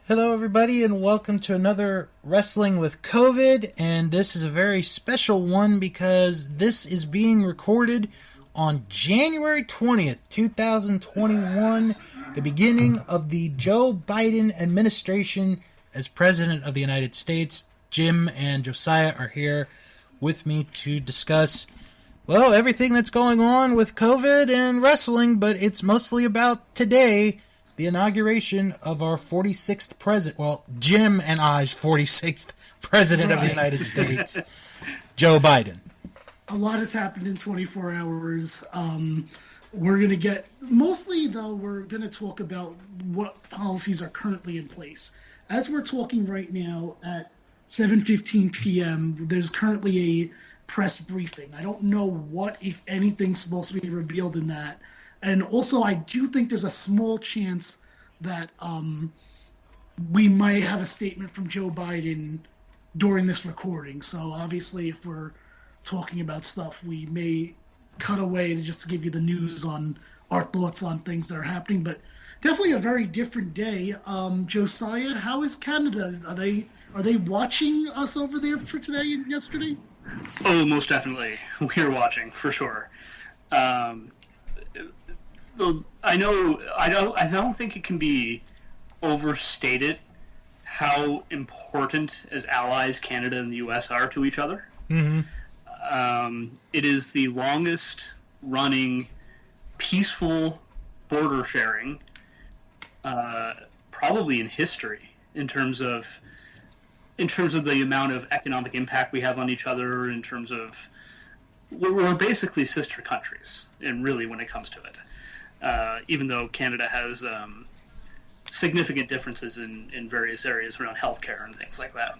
Hello, everybody, and welcome to another Wrestling with COVID. And this is a very special one because this is being recorded on January 20th, 2021, the beginning of the Joe Biden administration as President of the United States. Jim and Josiah are here with me to discuss, well, everything that's going on with COVID and wrestling, but it's mostly about today, the inauguration of our 46th president, well, Jim and I's 46th president of the United States, Joe Biden. A lot has happened in 24 hours. We're going to get, mostly though, we're going to talk about what policies are currently in place. As we're talking right now at 7:15 p.m., there's currently a press briefing. I don't know what, if anything's supposed to be revealed in that. And also, I do think there's a small chance that we might have a statement from Joe Biden during this recording. So obviously, if we're talking about stuff, we may cut away to just give you the news on our thoughts on things that are happening. But definitely a very different day. Josiah, how is Canada? Are they watching us over there for today and yesterday? Oh, most definitely. We're watching, for sure. I don't think it can be overstated how important as allies Canada and the U.S. are to each other. Mm-hmm. It is the longest running peaceful border sharing probably in history in terms of the amount of economic impact we have on each other, in terms of we're basically sister countries, and really when it comes to it. Even though Canada has significant differences in various areas around healthcare and things like that,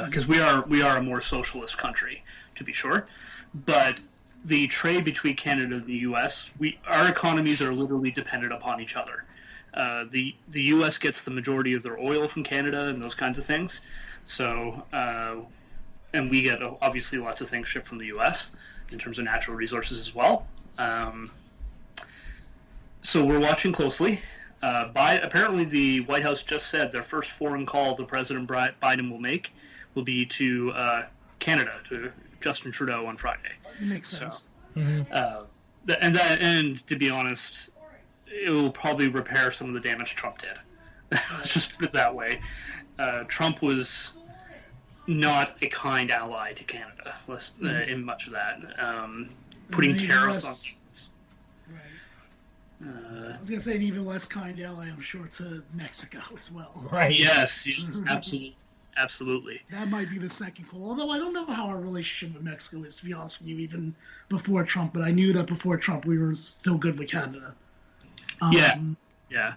because we are a more socialist country, to be sure. But the trade between Canada and the U.S., our economies are literally dependent upon each other. The U.S. gets the majority of their oil from Canada and those kinds of things. So, and we get obviously lots of things shipped from the U.S. in terms of natural resources as well. So we're watching closely. Apparently, the White House just said their first foreign call the President Biden will make will be to Canada, to Justin Trudeau on Friday. Makes sense. So, and to be honest, it will probably repair some of the damage Trump did. Let's just put it that way. Trump was not a kind ally to Canada in much of that. Putting tariffs on things. I was going to say an even less kind ally, I'm sure, to Mexico as well. Right. Yes, absolutely. That might be the second call. Although I don't know how our relationship with Mexico is, to be honest with you, even before Trump. But I knew that before Trump, we were still good with Canada. Yeah.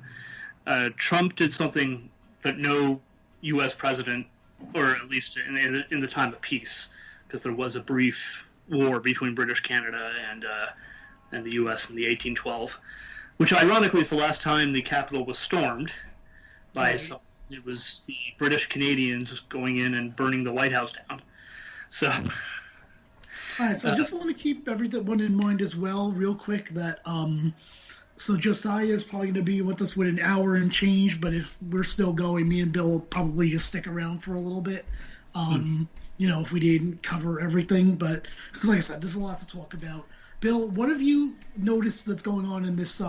Trump did something that no U.S. president, or at least in the time of peace, because there was a brief war between British Canada and the U.S. in the 1812, which ironically is the last time the Capitol was stormed by someone. It was the British Canadians going in and burning the White House down. So, all right. So I just want to keep everyone in mind as well, real quick, that so Josiah is probably going to be with us with an hour and change, but if we're still going, me and Bill will probably just stick around for a little bit. If we didn't cover everything, but because like I said, there's a lot to talk about. Bill, what have you noticed that's going on in this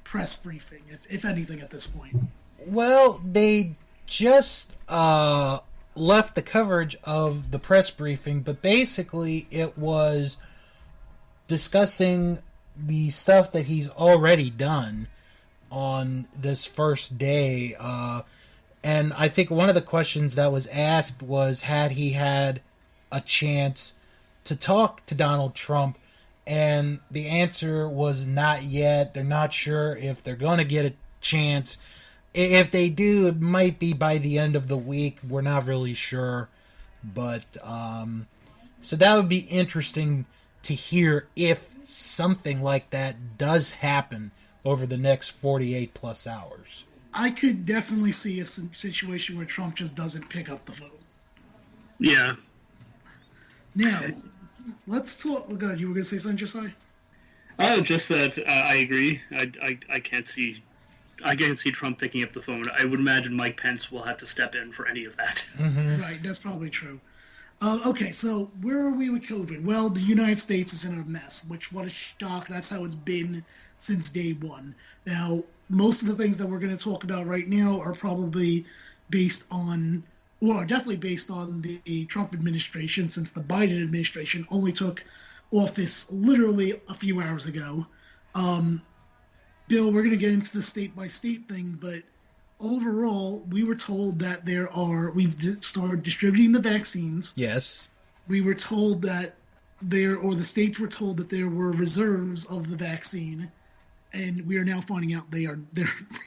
press briefing, if anything, at this point? Well, they just left the coverage of the press briefing, but basically it was discussing the stuff that he's already done on this first day. And I think one of the questions that was asked was, had he had a chance to talk to Donald Trump? And the answer was not yet. They're not sure if they're going to get a chance. If they do, it might be by the end of the week. We're not really sure. But, so that would be interesting to hear if something like that does happen over the next 48 plus hours. I could definitely see a situation where Trump just doesn't pick up the phone. Yeah. Now, let's talk. Oh God, you were going to say something, Josiah? Oh, just that I agree. I can't see I can see Trump picking up the phone. I would imagine Mike Pence will have to step in for any of that. Mm-hmm. Right, that's probably true. Okay, so where are we with COVID? Well, the United States is in a mess, which, what a shock. That's how it's been since day one. Now, most of the things that we're going to talk about right now are probably based on, well, definitely based on the Trump administration, since the Biden administration only took office literally a few hours ago. Bill, we're going to get into the state-by-state thing, but overall, we were told that we've started distributing the vaccines. Yes. We were told that the states were told that there were reserves of the vaccine, and we are now finding out they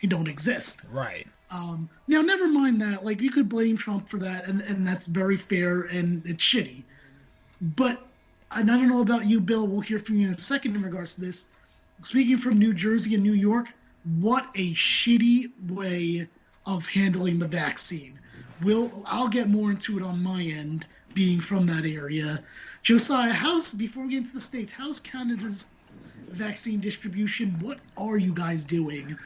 don't exist. Right. Now, never mind that. Like, you could blame Trump for that, and that's very fair, and it's shitty. But, and I don't know about you, Bill, we'll hear from you in a second in regards to this. Speaking from New Jersey and New York, what a shitty way of handling the vaccine. I'll get more into it on my end, being from that area. Josiah, before we get into the States, how's Canada's vaccine distribution? What are you guys doing?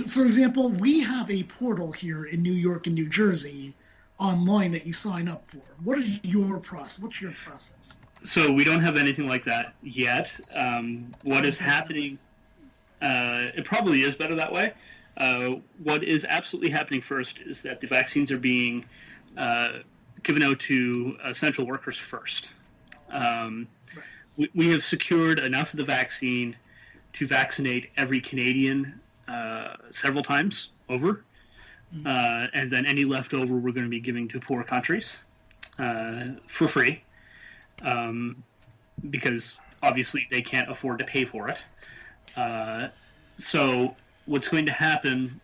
For example, we have a portal here in New York and New Jersey online that you sign up for. What's your process? So we don't have anything like that yet. What is happening, it probably is better that way. What is absolutely happening first is that the vaccines are being given out to essential workers first. We have secured enough of the vaccine to vaccinate every Canadian several times over. And then any leftover we're going to be giving to poor countries for free. Because obviously they can't afford to pay for it. So what's going to happen,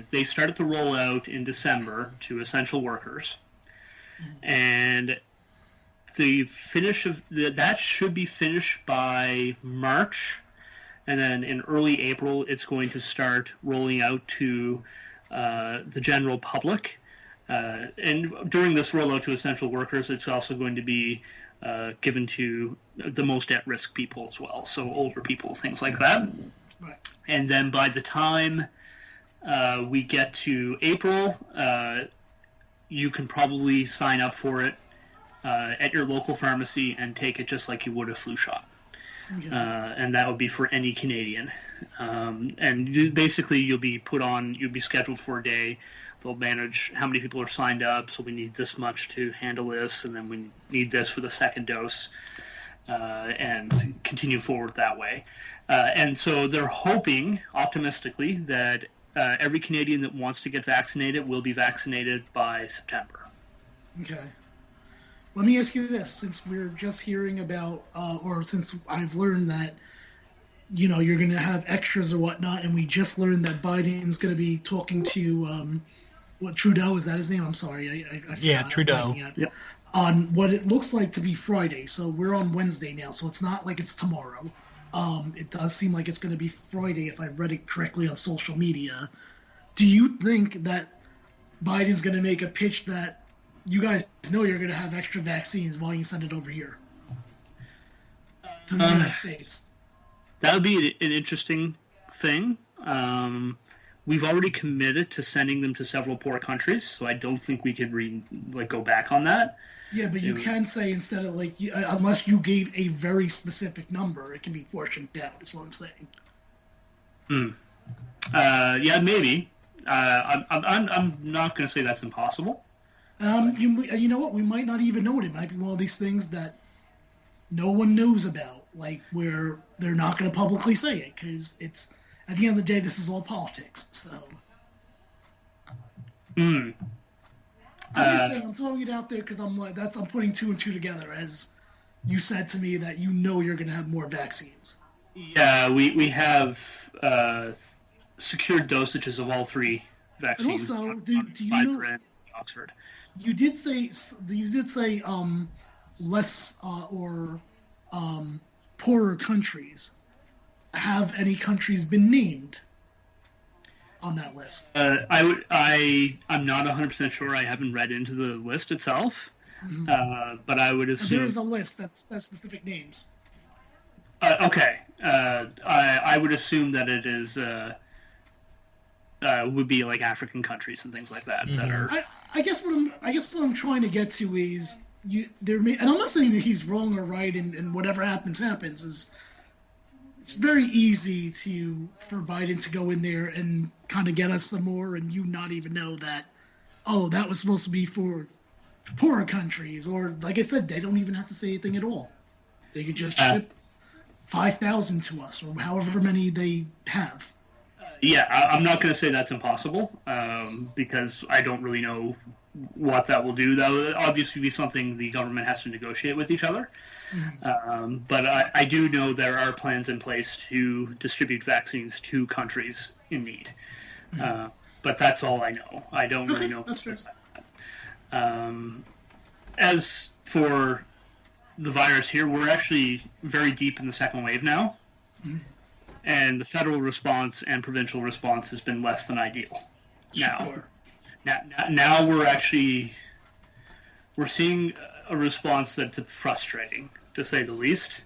they started to roll out in December to essential workers. And the finish of that should be finished by March. And then in early April, it's going to start rolling out to the general public. And during this rollout to essential workers, it's also going to be given to the most at-risk people as well, so older people, things like that. Right. And then by the time we get to April, you can probably sign up for it at your local pharmacy and take it just like you would a flu shot. Okay. And that would be for any Canadian. And basically you'll be scheduled for a day. They'll manage how many people are signed up, so we need this much to handle this, and then we need this for the second dose, and continue forward that way. And so they're hoping, optimistically, that every Canadian that wants to get vaccinated will be vaccinated by September. Okay. Let me ask you this, since we're just hearing about, or since I've learned that, you're going to have extras or whatnot, and we just learned that Biden's going to be talking to, Trudeau, is that his name? I'm sorry. I Trudeau. Yep. On what it looks like to be Friday. So we're on Wednesday now, so it's not like it's tomorrow. It does seem like it's going to be Friday if I read it correctly on social media. Do you think that Biden's going to make a pitch that you guys know you're going to have extra vaccines while you send it over here to the United States? That would be an interesting thing. We've already committed to sending them to several poor countries, so I don't think we could go back on that. Yeah, but you can say instead of unless you gave a very specific number, it can be portioned down. Is what I'm saying. Yeah, maybe. I'm not going to say that's impossible. You know what? We might not even know it. It might be one of these things that no one knows about, where they're not going to publicly say it because it's. At the end of the day, this is all politics, so. I'm just saying, I'm throwing it out there because I'm putting two and two together, as you said to me that you're going to have more vaccines. Yeah, we have secured dosages of all three vaccines. And also, do you know? And Oxford. You did say less or poorer countries. Have any countries been named on that list? I'm not 100% sure. I haven't read into the list itself, but I would assume there is a list that's specific names. Okay, I would assume that it is would be like African countries and things like that that are. I guess what I'm trying to get to is and I'm not saying that he's wrong or right, and whatever happens is it's very easy for Biden to go in there and kind of get us some more, and you not even know that, oh, that was supposed to be for poorer countries, or like I said, they don't even have to say anything at all. They could just ship 5,000 to us, or however many they have. Yeah, I'm not going to say that's impossible, because I don't really know what that will do. That will obviously be something the government has to negotiate with each other. But I do know there are plans in place to distribute vaccines to countries in need. But that's all I know. I don't really know. That's fair. As for the virus here, we're actually very deep in the second wave now. And the federal response and provincial response has been less than ideal. Sure. Now we're seeing a response that's frustrating, to say the least.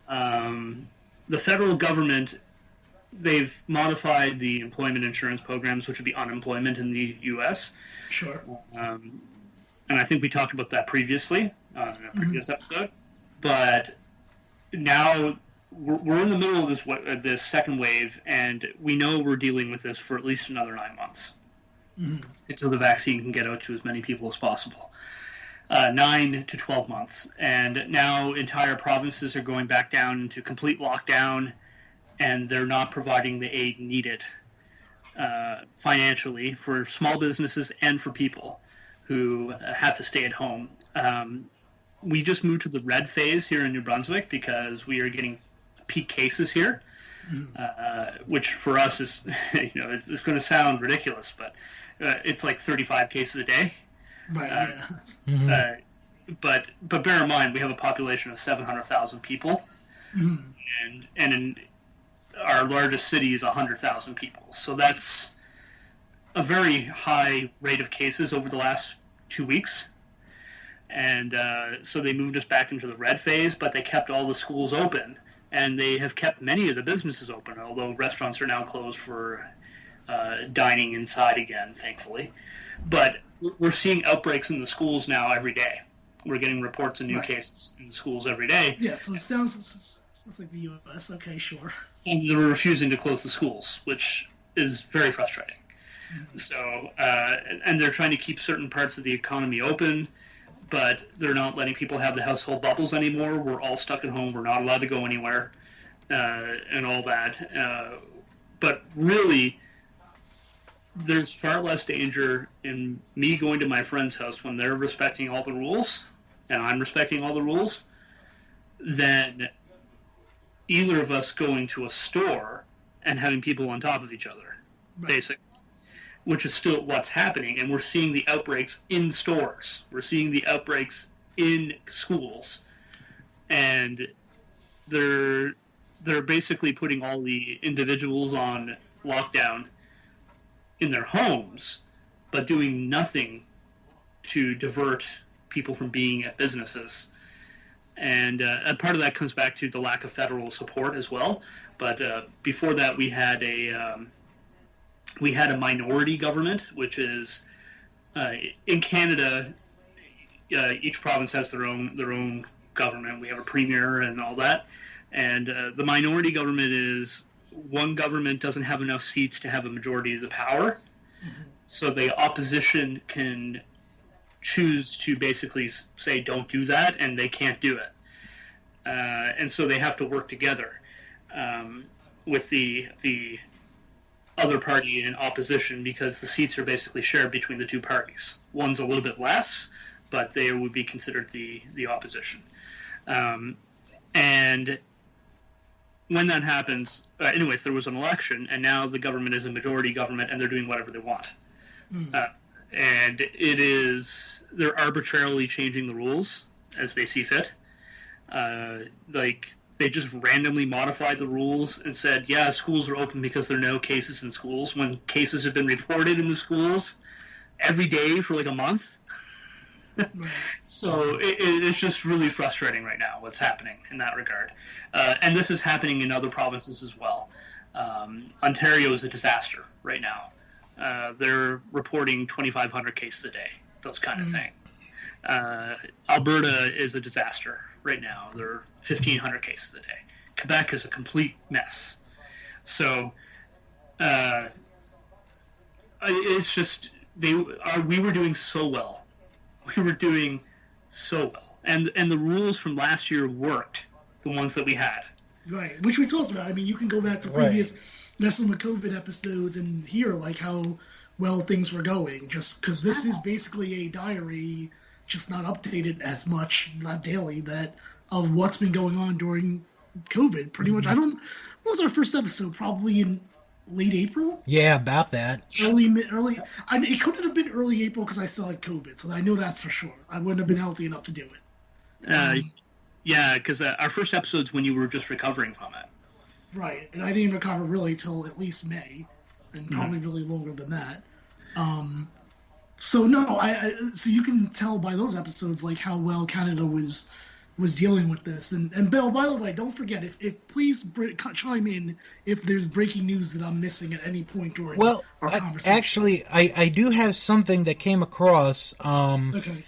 The federal government, they've modified the employment insurance programs, which would be unemployment in the U.S. Sure. And I think we talked about that previously on a previous episode. But now we're in the middle of this second wave, and we know we're dealing with this for at least another 9 months until the vaccine can get out to as many people as possible. 9 to 12 months. And now entire provinces are going back down into complete lockdown, and they're not providing the aid needed financially for small businesses and for people who have to stay at home. We just moved to the red phase here in New Brunswick because we are getting peak cases here, which for us is, it's going to sound ridiculous, but it's like 35 cases a day. Right. But bear in mind, we have a population of 700,000 people, and in our largest city is 100,000 people. So that's a very high rate of cases over the last 2 weeks. And so they moved us back into the red phase, but they kept all the schools open, and they have kept many of the businesses open, although restaurants are now closed for dining inside again, thankfully. But we're seeing outbreaks in the schools now every day. We're getting reports of new cases in the schools every day. Yeah, so it sounds like the U.S. Okay, sure. And they're refusing to close the schools, which is very frustrating. So, and they're trying to keep certain parts of the economy open, but they're not letting people have the household bubbles anymore. We're all stuck at home. We're not allowed to go anywhere, and all that. But really, there's far less danger in me going to my friend's house when they're respecting all the rules, and I'm respecting all the rules, than either of us going to a store and having people on top of each other, basically. Which is still what's happening, and we're seeing the outbreaks in stores. We're seeing the outbreaks in schools, and they're basically putting all the individuals on lockdown in their homes, but doing nothing to divert people from being at businesses. And part of that comes back to the lack of federal support as well. But before that, we had a minority government, which is in Canada. Each province has their own government. We have a premier and all that. And the minority government is one government doesn't have enough seats to have a majority of the power, so the opposition can choose to basically say don't do that, and they can't do it. And so they have to work together with the other party in opposition, because the seats are basically shared between the two parties. One's a little bit less, but they would be considered the opposition. And when that happens, anyways, there was an election, and now the government is a majority government, and they're doing whatever they want. And they're arbitrarily changing the rules as they see fit. They just randomly modified the rules and said, yeah, schools are open because there are no cases in schools, when cases have been reported in the schools every day for like a month. So it's just really frustrating right now what's happening in that regard. And this is happening in other provinces as well. Ontario is a disaster right now. They're reporting 2,500 cases a day, those kind of thing. Alberta is a disaster right now. There are 1,500 cases a day. Quebec is a complete mess. So it's just we were doing so well. We were doing so well, and the rules from last year worked. The ones that we had, right? Which we talked about. I mean, you can go back to previous Messing with COVID episodes and hear like how well things were going. Just because this is basically a diary, just not updated as much, not daily, that of what's been going on during COVID. Pretty much. What was our first episode? Probably in late April. Yeah, about that. Early. It couldn't have been early April because I still had COVID, so I know that's for sure. I wouldn't have been healthy enough to do it. Yeah, because our first episode's when you were just recovering from it. Right, and I didn't recover really till at least May, and probably really longer than that. So no, so you can tell by those episodes like how well Canada was dealing with this. And Bill, by the way, don't forget if please chime in if there's breaking news that I'm missing at any point during our conversation. Actually, I do have something that came across. Okay.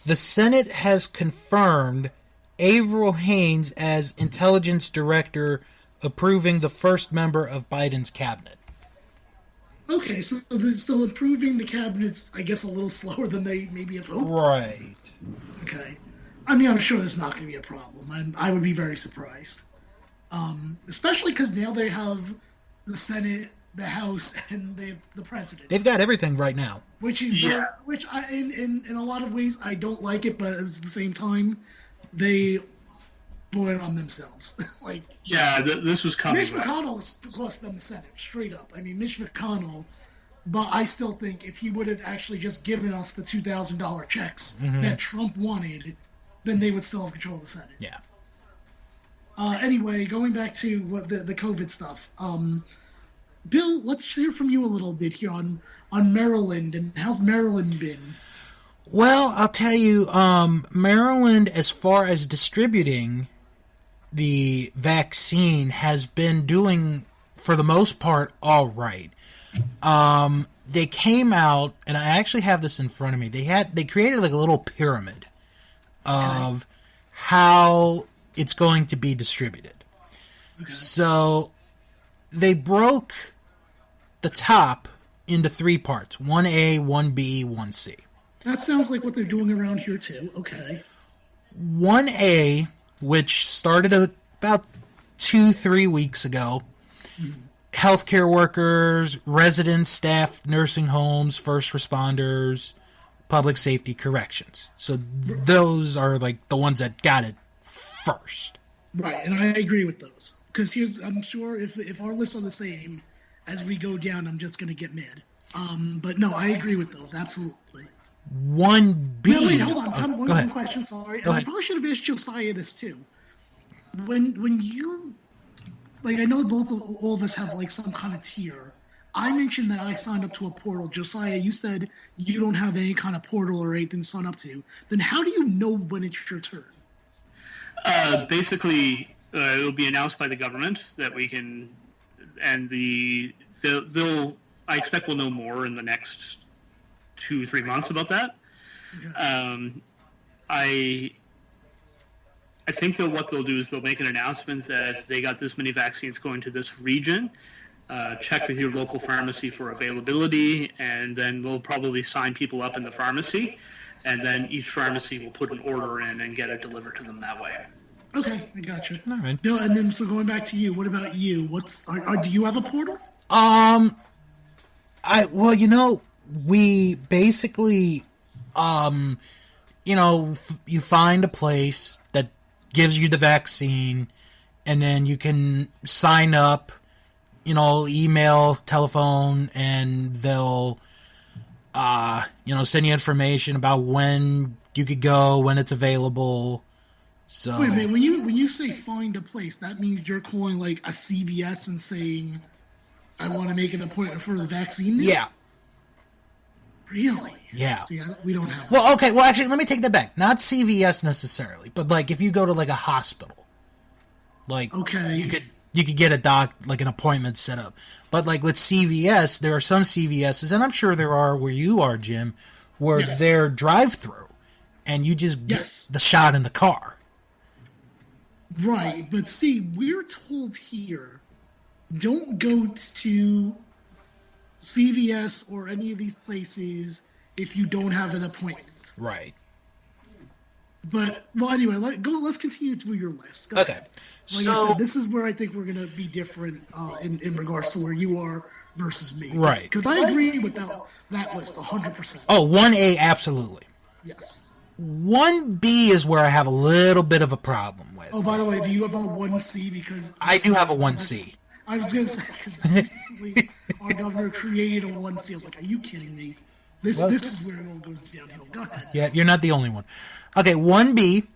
The Senate has confirmed Avril Haines as intelligence director, approving the first member of Biden's cabinet. Okay, so they're still approving the cabinets, I guess, a little slower than they maybe have hoped. Right. Okay. I mean, I'm sure that's not going to be a problem. I would be very surprised. Especially because now they have the Senate, the House, and they have the President. They've got everything right now. Which is which in a lot of ways I don't like it, but at the same time, they brought it on themselves. This was coming. Mitch McConnell cost them the Senate, straight up. I mean, Mitch McConnell, but I still think if he would have actually just given us the $2,000 checks that Trump wanted, then they would still have control of the Senate. Yeah. Anyway, going back to what the COVID stuff. Bill, let's hear from you a little bit here on Maryland, and how's Maryland been? Well, I'll tell you, Maryland, as far as distributing the vaccine, has been doing, for the most part, all right. They came out, and I actually have this in front of me. They created like a little pyramid of how it's going to be distributed. Okay. So they broke the top into 3 parts: 1A, 1B, 1C. That sounds like what they're doing around here too. Okay. 1A, which started about 2-3 weeks ago. Healthcare workers, residents, staff, nursing homes, first responders, public safety, corrections. So those are like the ones that got it first. Right, and I agree with those. Because I'm sure if our lists are the same, as we go down, I'm just going to get mad. But no, I agree with those, absolutely. 1B. No, wait, hold on. One question, sorry. And I probably should have asked Josiah this too. When you, like, I know all of us have like some kind of tier. I mentioned that I signed up to a portal. Josiah, you said you don't have any kind of portal or anything to sign up to. Then how do you know when it's your turn? Basically, it'll be announced by the government that we can, and they'll. I expect we'll know more in the next 2-3 months about that. Okay. I think that what they'll do is they'll make an announcement that they got this many vaccines going to this region. Check with your local pharmacy for availability, and then they'll probably sign people up in the pharmacy, and then each pharmacy will put an order in and get it delivered to them that way. Okay, I got you. All right. Bill, and then so going back to you, what about you? Do you have a portal? We basically, you find a place that gives you the vaccine, and then you can sign up, email, telephone, and they'll, send you information about when you could go, when it's available. So wait a minute, when you say find a place, that means you're calling like a CVS and saying, I want to make an appointment for the vaccine? Yeah. Really? Yeah. See, we don't have that. Well, okay. Well, actually, let me take that back. Not CVS necessarily, but like if you go to like a hospital, like okay, you could you could get an appointment set up. But like with CVS, there are some CVSs, and I'm sure there are where you are, Jim, where they're drive-through, and you just get the shot in the car. Right, but see, we're told here, don't go to CVS or any of these places if you don't have an appointment. Right. But, well, anyway, let's continue through your list. Okay. Like I said, this is where I think we're going to be different in regards to where you are versus me. Right. Because I agree with that list 100%. Oh, 1A, absolutely. Yes. 1B is where I have a little bit of a problem with. Oh, by the way, do you have a 1C? Because I do have a 1C. I was going to say, because recently our governor created a 1C. I was like, are you kidding me? This is where it all goes downhill. Go ahead. Yeah, you're not the only one. Okay, 1B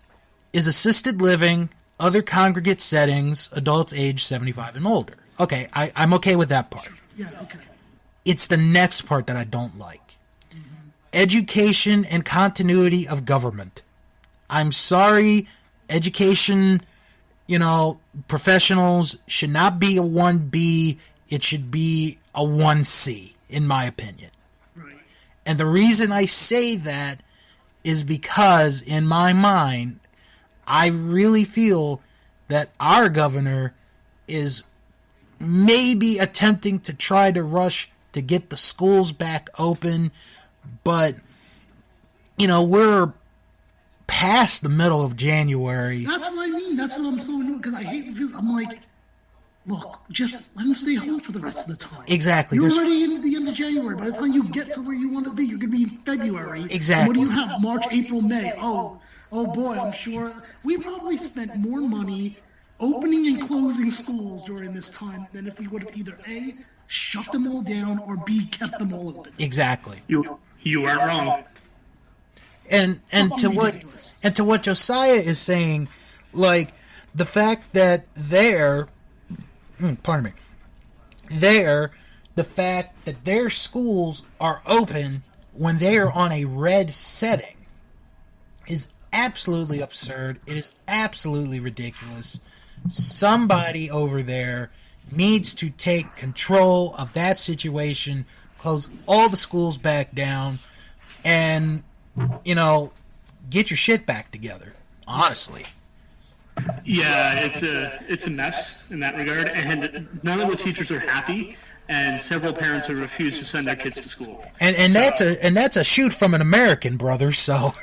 is assisted living, other congregate settings, adults age 75 and older. Okay, I'm okay with that part. Yeah, okay. It's the next part that I don't like. Mm-hmm. Education and continuity of government. I'm sorry, education, professionals should not be a 1B. It should be a 1C, in my opinion. Right. And the reason I say that is because, in my mind, I really feel that our governor is maybe attempting to try to rush to get the schools back open, but, we're past the middle of January. That's what I mean. That's what I'm so annoyed, because I hate it. I'm like, look, just let them stay home for the rest of the time. Exactly. You're already in the end of January. By the time you get to where you want to be, you're going to be in February. Exactly. What do you have? March, April, May. Oh boy, I'm sure we probably spent more money opening and closing schools during this time than if we would have either A, shut them all down, or B, kept them all open. Exactly. You aren't wrong. And to what Josiah is saying, like the fact that the fact that their schools are open when they are on a red setting is absolutely absurd. It is absolutely ridiculous. Somebody over there needs to take control of that situation, close all the schools back down, and, get your shit back together, honestly. Yeah, it's a mess in that regard, and none of the teachers are happy, and several parents have refused to send their kids to school. And that's a shoot from an American, brother. So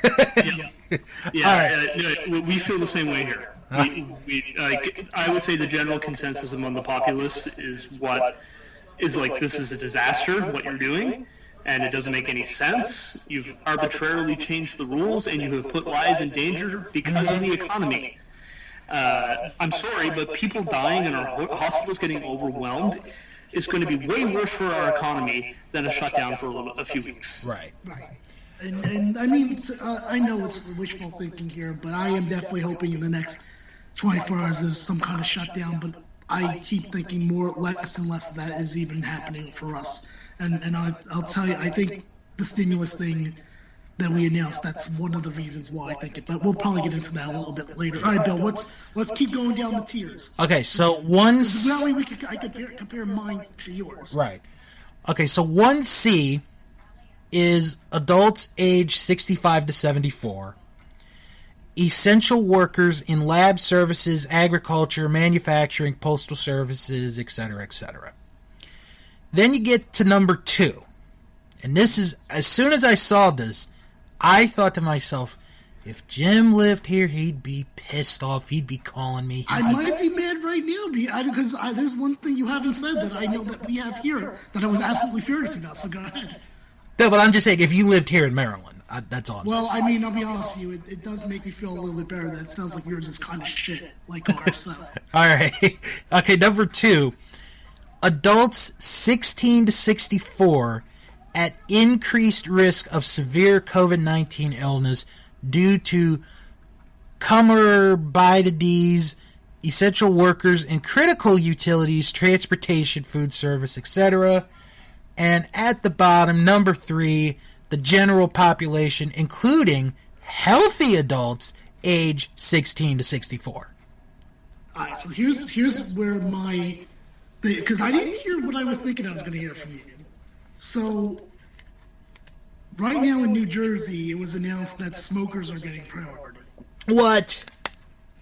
we feel the same way here. I would say the general consensus among the populace is this is a disaster, what you're doing, and it doesn't make any sense. You've arbitrarily changed the rules, and you have put lives in danger because of the economy. I'm sorry, but people dying and our hospitals getting overwhelmed is going to be way worse for our economy than a shutdown for a few weeks. Right. And I mean, I know it's wishful thinking here, but I am definitely hoping in the next 24 hours there's some kind of shutdown. But I keep thinking less and less of that is even happening for us. And I'll tell you, I think the stimulus thing that we announced, that's one of the reasons why I think it. But we'll probably get into that a little bit later. All right, Bill, let's keep going down the tiers. Okay, so that way I compare mine to yours. Right. Okay, so 1C is adults age 65 to 74, essential workers in lab services, agriculture, manufacturing, postal services, etc., etc. Then you get to number 2. And this is, as soon as I saw this, I thought to myself, if Jim lived here, he'd be pissed off. He'd be calling me. I might be mad right now because there's one thing you haven't said that I know that we have here that I was absolutely furious about. So go ahead. No, but I'm just saying, if you lived here in Maryland, that's all I'm saying. Well, I mean, I'll be honest with you. It does make me feel a little bit better that it sounds like yours is kind of shit, like ours. So. All right. Okay, number 2. Adults 16 to 64 at increased risk of severe COVID-19 illness due to comorbidities, essential workers in critical utilities, transportation, food service, etc. And at the bottom, number 3, the general population, including healthy adults age 16 to 64. All right, so here's where because I didn't hear what I was thinking I was going to hear from you. So right now in New Jersey, it was announced that smokers are getting priority. What?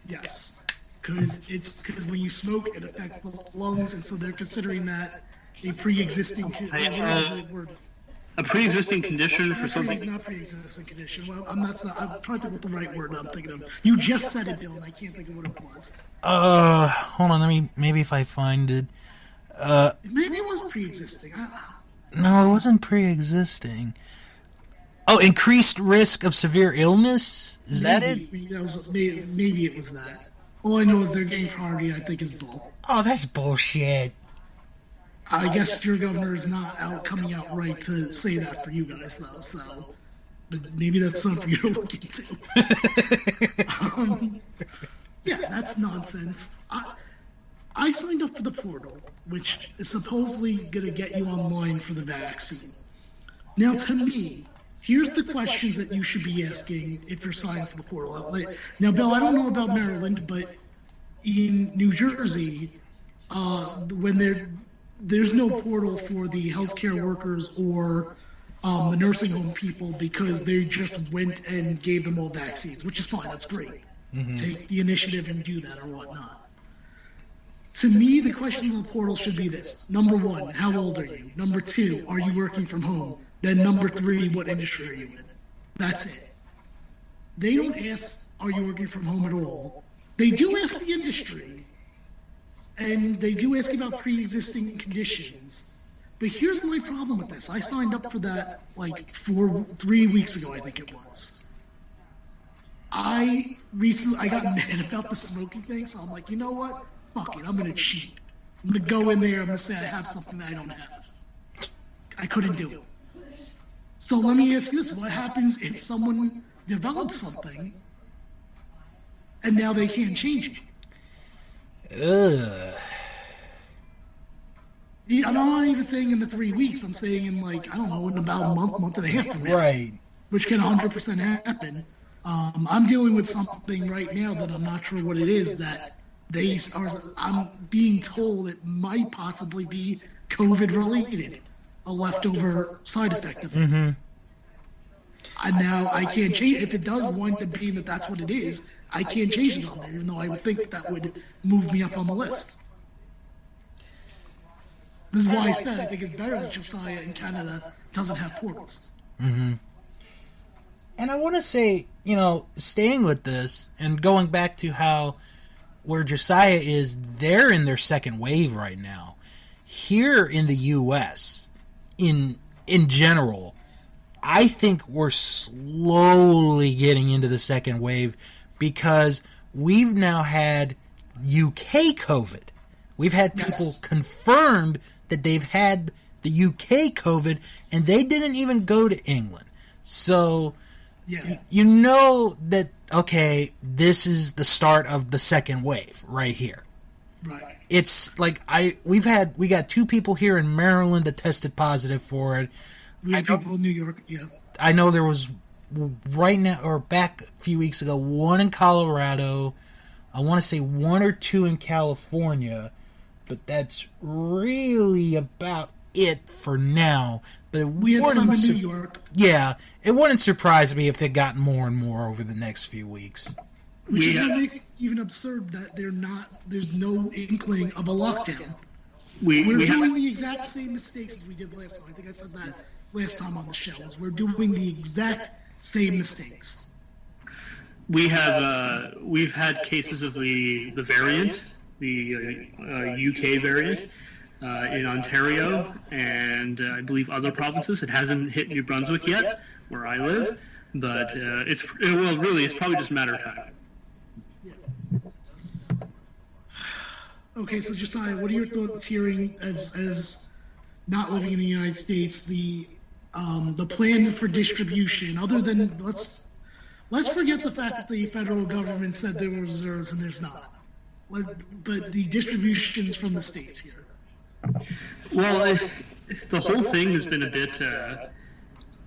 Yes, because when you smoke, it affects the lungs, and so they're considering that a pre-existing a pre-existing condition for something. Not pre-existing condition. Well, I'm trying to think what the right word I'm thinking of. You just said it, Bill, and I can't think of what it was. Hold on. Maybe if I find it. Maybe it was pre-existing. No, it wasn't pre-existing. Oh, increased risk of severe illness? Is that it? Maybe it was that. All I know is they're getting priority, I think, is bull. Oh, that's bullshit. I guess your governor is not coming out right to say that for you guys, though. So, but maybe that's something for you to look into. Yeah, that's nonsense. I signed up for the portal, which is supposedly going to get you online for the vaccine. Now, to me, here's the questions that you should be asking if you're signing for the portal. Now, Bill, I don't know about Maryland, but in New Jersey, when there's no portal for the healthcare workers or the nursing home people because they just went and gave them all vaccines, which is fine. That's great. Mm-hmm. Take the initiative and do that or whatnot. To me, the question on the portal should be this. Number one, how old are you? Number two, are you working from home? Then number three, what industry are you in? That's it. They don't ask, are you working from home at all? They do ask the industry. And they do ask about pre-existing conditions. But here's my problem with this. I signed up for that like 3 weeks ago, I think it was. I got mad about the smoking thing, so I'm like, you know what? Fuck it, I'm going to cheat. I'm going to go in there, I'm going to say I have something that I don't have. I couldn't do it. So let me ask you this. What happens if someone develops something and now they can't change it? Ugh. Yeah, I'm not even saying in the 3 weeks. I'm saying in in about a month and a half from now. Right. Which can 100% happen. I'm dealing with something right now that I'm not sure what it is that I'm being told it might possibly be COVID related, a leftover side effect of it. Mm-hmm. And now I can't change it. If it does wind up being that that's what it is, I can't change it on there, even though I would think that would move me up on the list. This is why I said I think it's better that Josiah in Canada doesn't have portals. Mm-hmm. And I want to say, staying with this and going back to how where Josiah is, they're in their second wave right now. Here in the U.S., in general, I think we're slowly getting into the second wave because we've now had UK COVID. We've had people confirmed that they've had the UK COVID, and they didn't even go to England. So, you know that, okay, this is the start of the second wave right here. Right. It's like we got 2 people here in Maryland that tested positive for it. We have people in New York, yeah. I know there was right now, or back a few weeks ago, 1 in Colorado. I want to say 1 or 2 in California, but that's really about it for now. But we had some in New York. Yeah, it wouldn't surprise me if they got more and more over the next few weeks. Which is what makes it even absurd that there's no inkling of a lockdown. We're doing the exact same mistakes as we did last time. I think I said that last time on the show. We're doing the exact same mistakes. We've had cases of the variant, the UK variant, in Ontario and I believe other provinces. It hasn't hit New Brunswick yet, where I live, but it's probably just a matter of time. Yeah. Okay, so Josiah, what are your thoughts hearing as not living in the United States, the plan for distribution? Other than let's forget the fact that the federal government said there were reserves and there's not, but the distributions from the states here. Well, the whole thing has been a bit,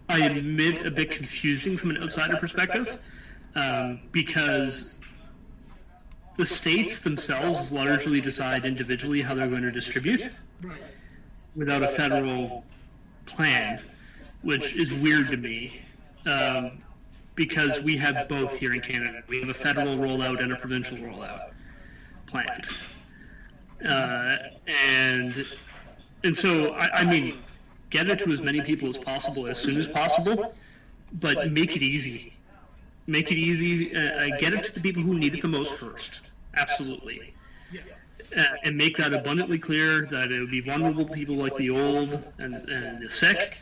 I admit, a bit confusing from an outsider perspective, because the states themselves largely decide individually how they're going to distribute without a federal plan, which is weird to me, because we have both here in Canada. We have a federal rollout and a provincial rollout planned. And so, I mean, get it to as many people as possible as soon as possible, but make it easy. Make it easy. Get it to the people who need it the most first. Absolutely. And make that abundantly clear that it would be vulnerable people like the old and the sick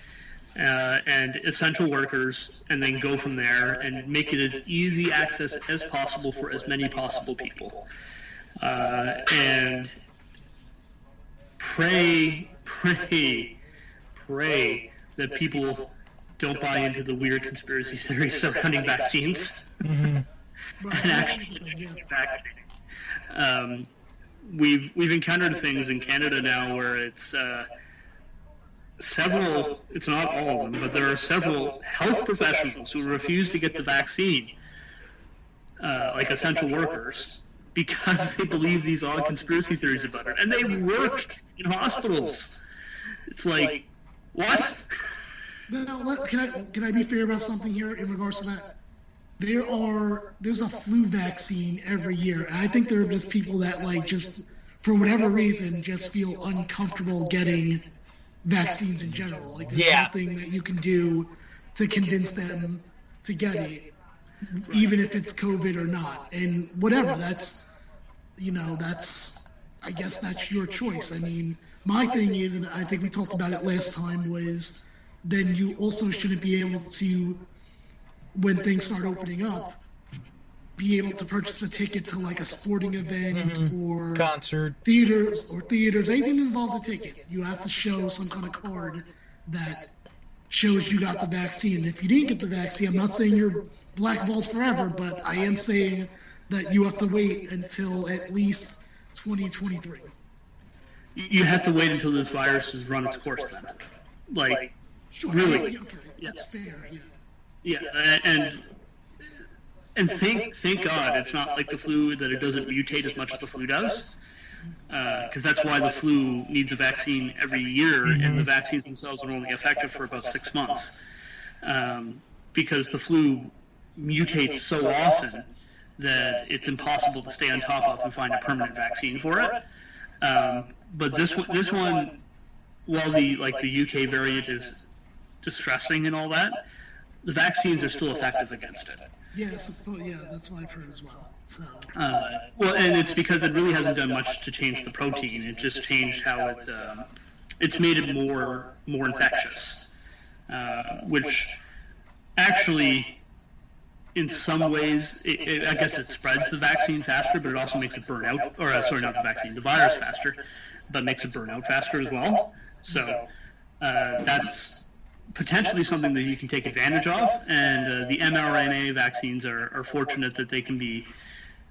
and essential workers, and then go from there and make it as easy access as possible for as many possible people. And pray that people don't buy into the weird conspiracy theories surrounding vaccines. And actually get vaccinated. We've encountered things in Canada now where it's several, it's not all of them, but there are several health professionals who refuse to get the vaccine, like essential workers, because they believe these odd conspiracy theories about it. And they work in hospitals. It's like, what? Now, can I be fair about something here in regards to that? There's a flu vaccine every year, and I think there are just people that, like, just for whatever reason just feel uncomfortable getting vaccines in general. Like, there's nothing that you can do to convince them to get it, even if it's COVID or not. And whatever, that's I guess that's your choice. I mean, my thing is, and I think we talked about it last time, was then you also shouldn't be able to, when things start opening up, be able to purchase a ticket to like a sporting event or concert, theaters, anything that involves a ticket. You have to show some kind of card that shows you got the vaccine. And if you didn't get the vaccine, I'm not saying you're blackballed forever, but I am saying that you have to wait until at least 2023. You have to wait until this virus has run its course then. Like, sure, really. Okay. That's fair, Yeah, and thank God it's not like the flu, that it doesn't mutate as much as the flu does, because that's why the flu needs a vaccine every year, and the vaccines themselves are only effective for about 6 months, because the flu mutates so often that it's impossible to stay on top of and find a permanent vaccine for it. But this one, while the UK variant is distressing and all that, the vaccines are still effective against it. Yes, that's what I've heard as well. So. Well, and it's because it really hasn't done much to change the protein. It just changed how it's made it more infectious, which actually, in some ways, I guess it spreads the vaccine faster, but it also makes it burn out, or sorry, not the vaccine, the virus faster, but makes it burn out faster as well. So that's potentially something that you can take advantage of, and the mRNA vaccines are fortunate that they can be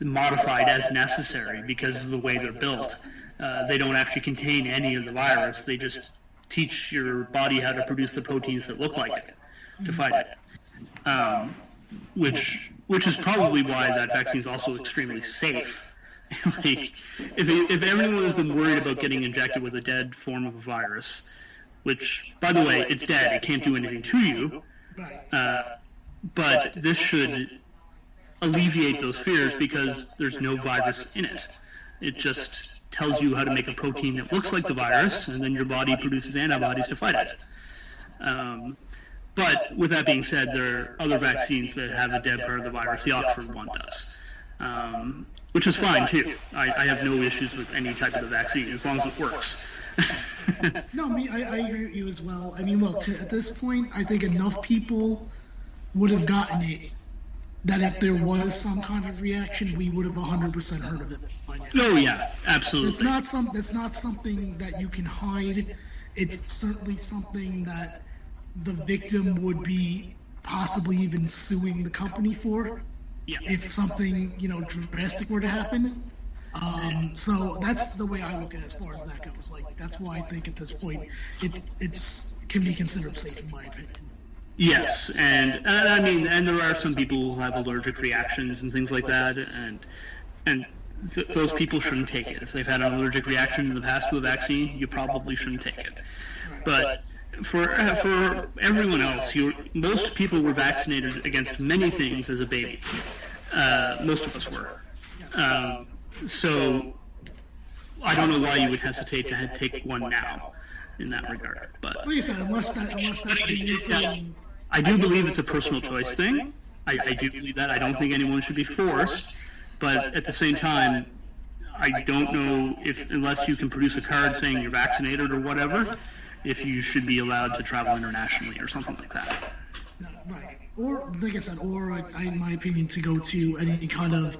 modified as necessary because of the way they're built. They don't actually contain any of the virus. They just teach your body how to produce the proteins that look like it to fight it, which is probably why that vaccine is also extremely safe. Like, if everyone has been worried about getting injected with a dead form of a virus, which, by the way, it's dead, it can't do anything to you, but this should alleviate those fears because there's no virus in it. It just tells you how to make a protein that looks like the virus, and then your body produces antibodies to fight it. But with that being said, there are other vaccines that have a dead part of the virus. The Oxford one does, which is fine too. I have no issues with any type of the vaccine as long as it works. No, I agree with you as well. I mean, look, at this point, I think enough people would have gotten it that if there was some kind of reaction, we would have 100% heard of it by now. Oh yeah, absolutely. It's not something that you can hide. It's certainly something that the victim would be possibly even suing the company for, if something drastic were to happen. So that's the way I look at it as far as that goes. Like, that's why I think at this point it's can be considered safe in my opinion. Yes, and I mean, and there are some people who have allergic reactions and things like that, and those people shouldn't take it. If they've had an allergic reaction in the past to a vaccine, you probably shouldn't take it. But for everyone else, most people were vaccinated against many things as a baby. Most of us were. So I don't know why you would hesitate to take one now in that regard. But like I said, unless that's your thing. I do believe it's a personal choice thing. I do believe that. I don't think anyone should be forced. But at the same time, I don't know if, unless you can produce a card saying you're vaccinated or whatever, if you should be allowed to travel internationally or something like that. No, right. Or, like I said, in my opinion, to go to any kind of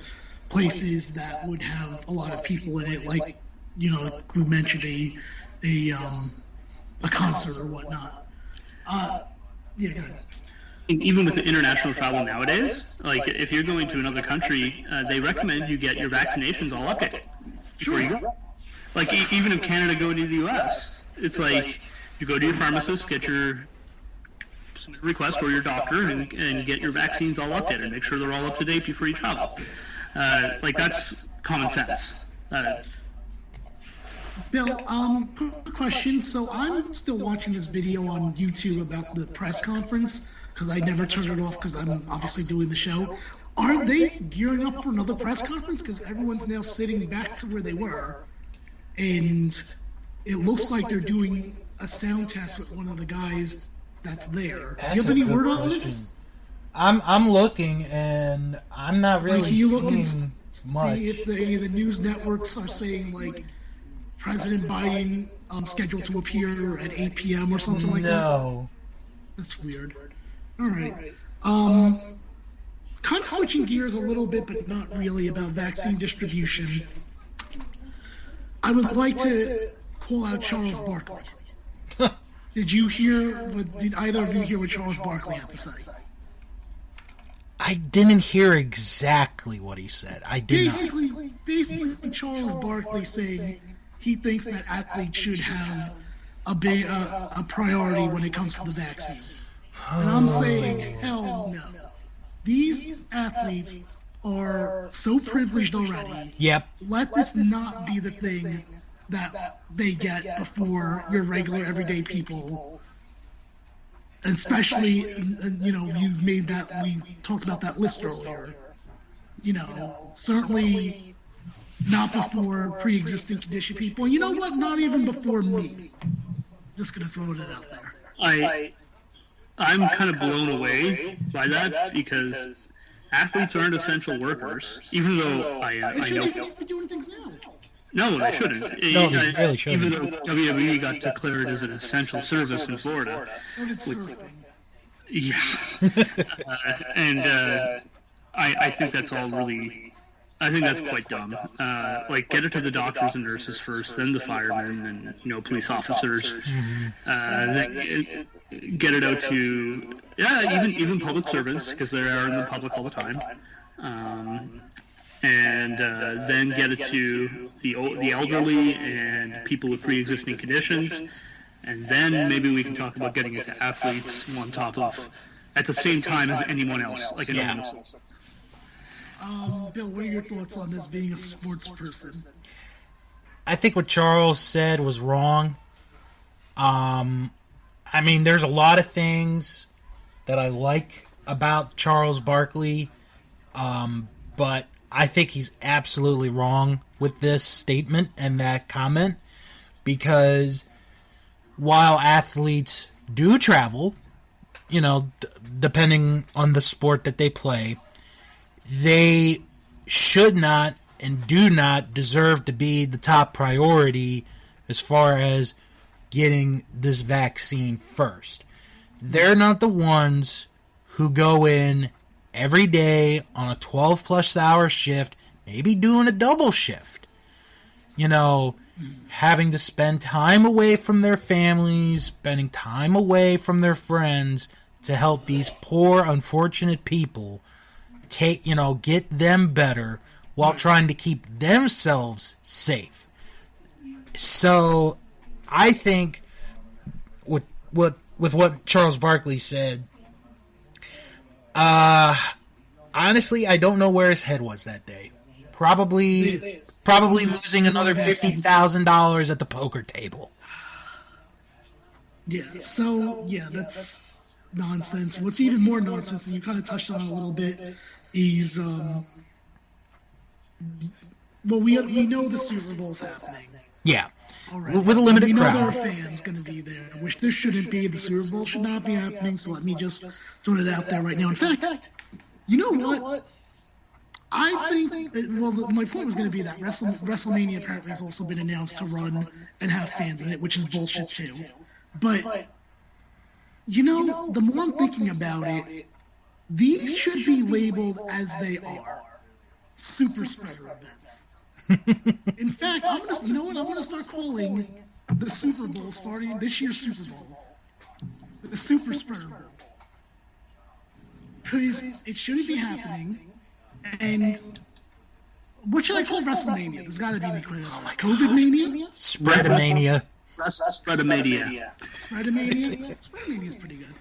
places that would have a lot of people in it, like, we mentioned a concert or whatnot. Yeah, go ahead. Even with the international travel nowadays, like if you're going to another country, they recommend you get your vaccinations all updated before you go. Like even if Canada go to the U.S., it's like you go to your pharmacist, get your request or your doctor, and get your vaccines all updated. Make sure they're all up to date before you travel. Like that's common sense. Bill, quick question. So I'm still watching this video on YouTube about the press conference because I never turned it off because I'm obviously doing the show. Are they gearing up for another press conference? Because everyone's now sitting back to where they were, and it looks like they're doing a sound test with one of the guys that's there. Do you have any word on this? I'm looking, and I'm not really can you look seeing and much. see if any of the news networks are saying like President Biden scheduled to appear at 8 p.m. or something like that? No. That's weird. All right. Kind of switching gears a little bit, but not really, about vaccine distribution. I would like to call out Charles Barkley. Did either of you hear what Charles Barkley had to say? I didn't hear exactly what he said. I did Basically, Charles Barkley saying he thinks that athletes should have a priority when it comes to the vaccine. And I'm saying, hell no. These athletes are so privileged already. Yep. Let this not be the thing that they get before your regular everyday people. Especially, we talked about that list earlier. Certainly not before pre-existing condition people. You know what? Not even before me. Just gonna throw it out there. I'm kind of blown away by that because athletes aren't essential workers, even though I know. They shouldn't be doing things now. No, they shouldn't. No, they really shouldn't. Even though WWE got declared as an essential service in Florida. So did surfing. Yeah. I think that's all really... I think that's quite dumb. Get it to the doctors and nurses first, then the firemen and police officers. Then get it out to even public servants, because they are in the public all the time. And then get it to the elderly and people with pre-existing conditions. And then maybe we can talk about getting it to athletes on top of, at the same time as anyone else, like anyone else. Bill, what are your thoughts on this being a sports person? I think what Charles said was wrong. There's a lot of things that I like about Charles Barkley, but I think he's absolutely wrong with this statement and that comment, because while athletes do travel, depending on the sport that they play, they should not and do not deserve to be the top priority as far as getting this vaccine first. They're not the ones who go in every day on a 12-plus hour shift, maybe doing a double shift. Having to spend time away from their families, spending time away from their friends to help these poor, unfortunate people get them better while trying to keep themselves safe. So I think with what Charles Barkley said, honestly, I don't know where his head was that day. Probably losing another $50,000 at the poker table. Yeah, so, yeah, that's nonsense. What's even more nonsense, and you kind of touched on it a little bit, is, well, we know the Super Bowl's happening. Yeah. Already. With a limited crowd. We know there are fans going to be there, which this shouldn't be. The Super Bowl should not be happening, so let me just throw it out there right now. In fact, you know what? I think, my point was going to be that WrestleMania apparently has also been announced to run and have fans in it, which is bullshit too. But, you know, the more I'm thinking about it, these should be labeled as they are. Super spreader events. In fact, I'm gonna start calling the Super Bowl, starting this year's Super Bowl, the Super Spreader Bowl, because it shouldn't be happening. And what should I call WrestleMania? There's got to be COVID mania, Spreadomania. Spreadomania. Spreadomania is pretty good.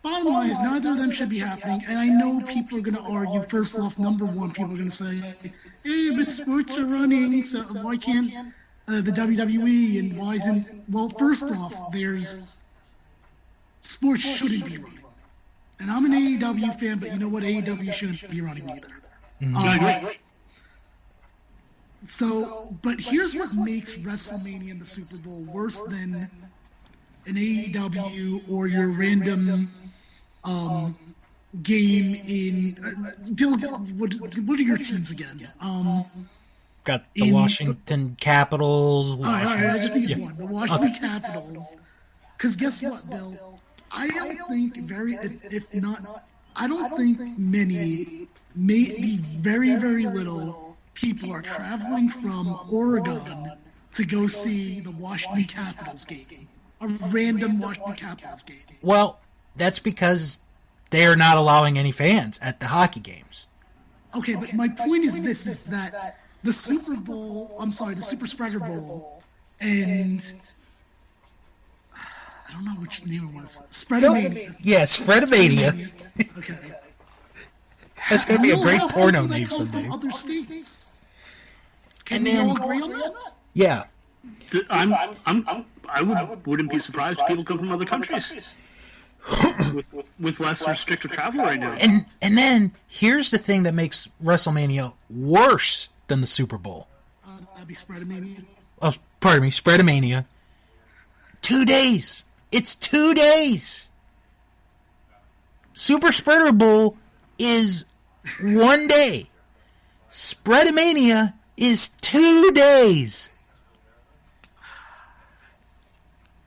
Bottom line is, neither of them should be happening, and I know people are going to argue. First off, number one, people are going to say, hey, but sports are running, so why can't the WWE, and why isn't... Well, first off, sports shouldn't be running. And I'm an AEW fan, but you know what? AEW shouldn't be running either. But here's what makes WrestleMania and the Super Bowl worse than an AEW or your random game in Bill. What are your teams again? Got the Washington Capitals. All right, I just think it's one. The Washington Capitals. Because guess what, Bill? I don't think many, maybe very, very little people are traveling from Oregon to go see the Washington Capitals game. A random Washington Capitals game. Well, that's because they are not allowing any fans at the hockey games. Okay, but my point is this, is that the Super Spreader Bowl, and I don't know which name it was. Spreadomania. Yeah, Spreadomania. Okay. That's going to be a great porno name someday. From other states. Can we all agree on that? Yeah. I wouldn't be surprised if people come from other countries with less restricted travel right now. And then here's the thing that makes WrestleMania worse than the Super Bowl. That'd be Spreadomania. Oh, pardon me, Spreadomania. 2 days. It's 2 days. Super Spreader Bowl is 1 day. Spreadomania is 2 days.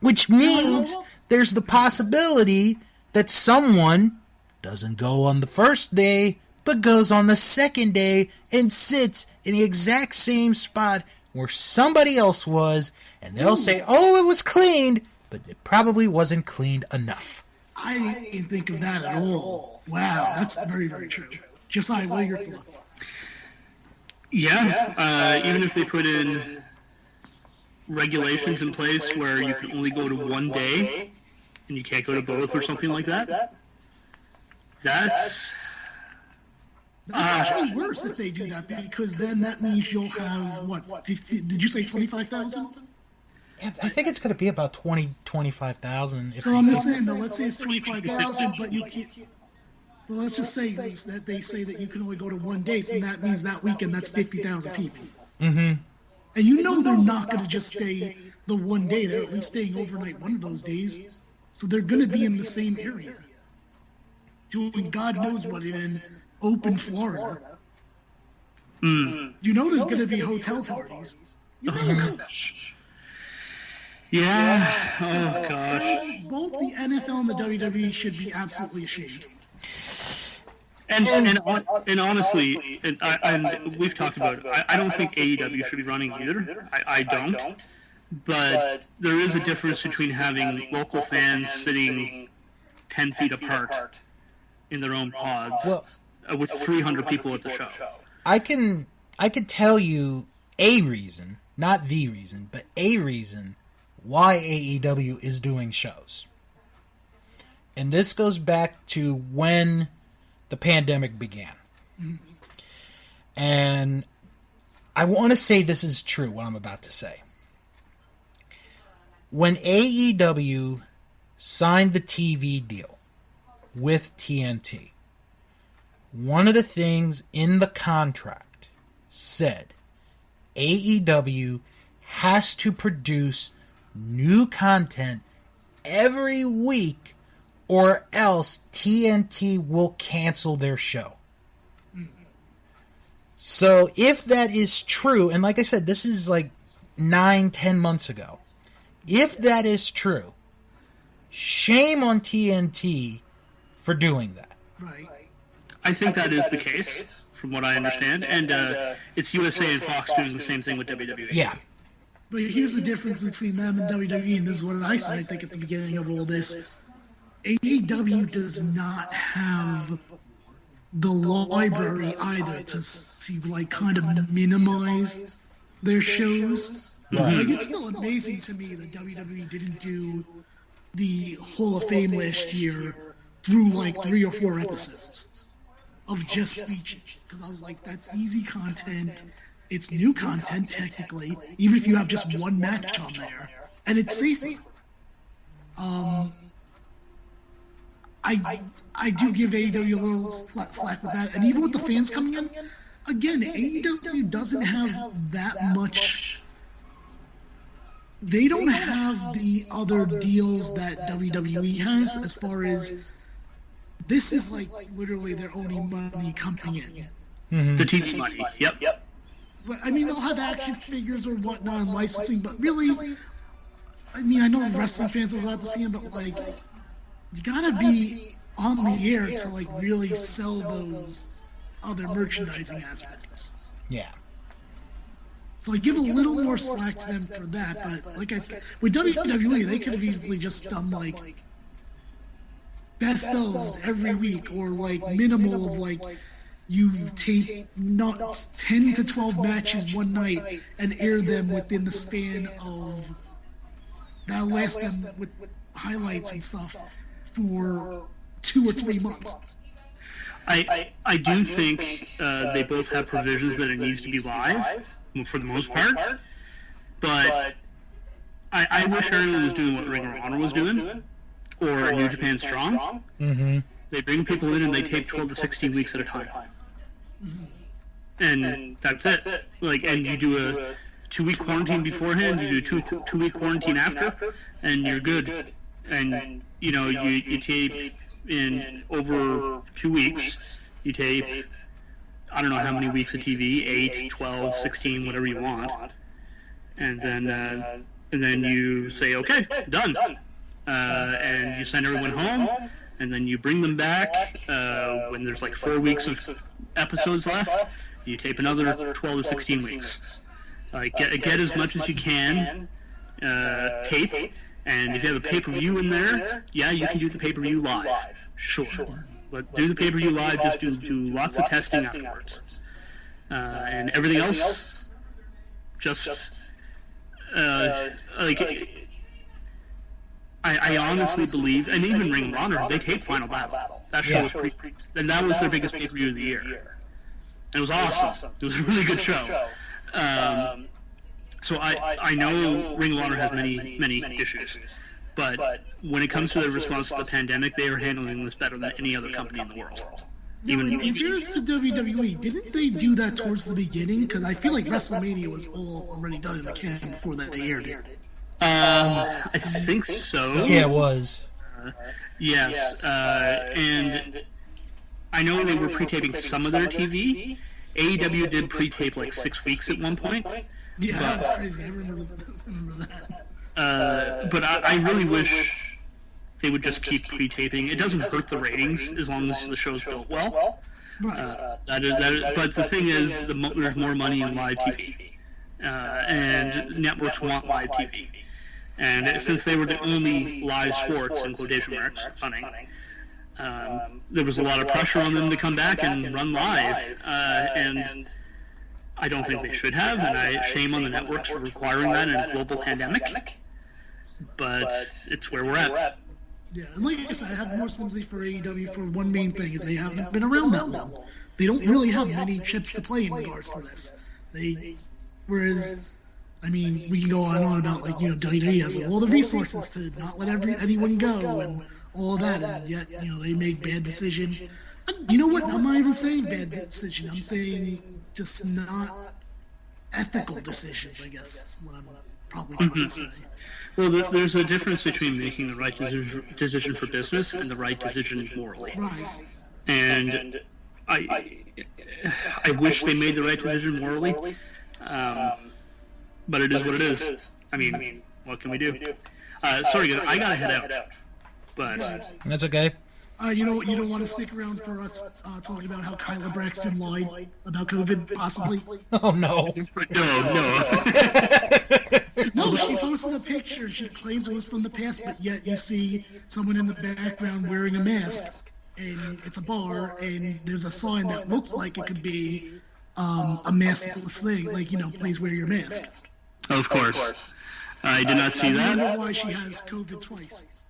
Which means there's the possibility that someone doesn't go on the first day, but goes on the second day and sits in the exact same spot where somebody else was, and they'll say, oh, it was cleaned, but it probably wasn't cleaned enough. I didn't think of that at all. Wow, that's very, very true. Josiah, what are your thoughts? Yeah, even if they put in regulations in place where you can only go to 1 day and you can't go to both or something like that, that's actually worse if they do that, because then that means you'll have, what, 50, did you say 25,000? I think it's going to be about 25,000. So I'm just saying, though, let's say it's 25,000, but you can't. Well, let's just say that they say that you can only go to 1 day, and that means that weekend that's 50,000 people. Mm-hmm. And you know they're not going to just stay the 1 day. They're at least staying overnight one of those days. So they're going to be in the same area, doing God knows what in open Florida. You know there's going to be hotel parties. You know that. Yeah. Oh, gosh. Both the NFL and the WWE should be absolutely ashamed. And honestly, and we've talked about it, I don't think AEW should be running either. I don't. But there is a difference between having local fans sitting 10 feet apart in their own pods with 300 people at the show. I can tell you a reason, not the reason, but a reason why AEW is doing shows. And this goes back to when the pandemic began. And I want to say this is true, what I'm about to say. When AEW signed the TV deal with TNT, one of the things in the contract said AEW has to produce new content every week or else TNT will cancel their show. So if that is true, and like I said, this is like 9-10 months ago. If that is true, shame on TNT for doing that. Right. I think that is the case, from what I understand. And it's USA and Fox doing the same thing with WWE. Yeah. But here's the difference between them and WWE, and this is what I said, I think, at the beginning of all this. AEW does not have the library either to like kind of minimize their shows. Right. Like, it's still amazing to me that WWE didn't do the Hall of Fame last year through like 3 or 4 episodes of just speeches, because I was like, that's easy content. It's new content technically, even if you have just one match on there, and it's safer. I do give AEW a little slack with that, and even with the fans coming in, again, AEW doesn't have that much. They don't have the other deals that WWE has, as far as this is like literally their only money coming in. Mm-hmm. The TV money. Yep. But, I mean, they'll have action figures or whatnot and licensing, but really, I mean, I know wrestling fans will go out to see them, but like, you gotta be on the air to like really sell those other merchandising aspects. Yeah. So I give a little more slack to them for that, but like I said, with WWE, they could have easily just done like best ofs every week, or like minimal of like you tape not 10 to 12 matches one night and air them within the span of that last them with highlights and stuff for 2 or 3 months. I do think they both have provisions that it needs to be live, for the most part, but I wish everyone was doing what Ring of Honor was doing, or New Japan Strong. Mm-hmm. They bring people in and they tape 12 to 16 weeks at a time. And that's it. Like, and you do a 2-week quarantine beforehand, you do a 2-week quarantine after, and you're good. And, you know, you tape in over 2 weeks, you tape, I don't know how many weeks of TV, 8, 12, 16, whatever you want. And then you say, okay, done. And you send everyone home, and then you bring them back when there's like 4 weeks of episodes left. You tape another 12 to 16 weeks. Like, get as much as you can tape, and if you have a pay-per-view in there, yeah, you can do the pay-per-view live. Sure. But do the pay-per-view live, just do lots of testing afterwards. And everything else, just, like, I honestly believe, and even Ring of Honor, they taped Final Battle. That show was and that was their biggest pay-per-view of the year. And it was awesome. It was a really good show. So I know Ring of Honor has many issues, but when it comes to their response to the pandemic, they are handling this better than any other company in the world. Even in fairness to WWE, didn't they do that towards the beginning? Because I feel like WrestleMania was all already done in the can before that they aired it. I think so. Yeah, it was. Yes, and I know they were pre-taping some of their TV. AEW did pre-tape like 6 weeks at one point. Yeah, that was crazy. I remember that. But I really wish they would just keep pre-taping. It doesn't hurt the ratings as long as the show's built well. That is. But the thing is, there's more money in live TV, and networks want live TV. And since they were the only live sports, in quotation marks, running, there was a lot of pressure on them to come back and run live. And I don't think they should have, and shame on the networks for requiring that in a global pandemic. But it's where we're at. Yeah, and like I said, I have more sympathy for AEW for one main thing, is they haven't been around that long. They don't really have many chips to play in regards to this. Whereas, I mean, we can go on and on about, like, WWE has all the resources to not let anyone go and all of that, and yet, they make bad decisions. You know what? I'm not even saying bad decision. I'm saying just not ethical decisions, I guess, is what I'm probably trying to say. Well, there's a difference between making the right decision for business and the right decision morally. Right. And I wish they made the right decision morally, but it is what it is. I mean, what can we do? Sorry, guys, I gotta head out. But that's okay. You don't want to stick around for us talking about how Kyla Braxton lied about COVID, possibly? Oh, no. No, she posted a picture. She claims it was from the past, but yet you see someone in the background wearing a mask, and it's a bar, and there's a sign that looks like it could be a maskless thing, like, please wear your mask. Of course. I did not see that. I don't know why she has COVID twice.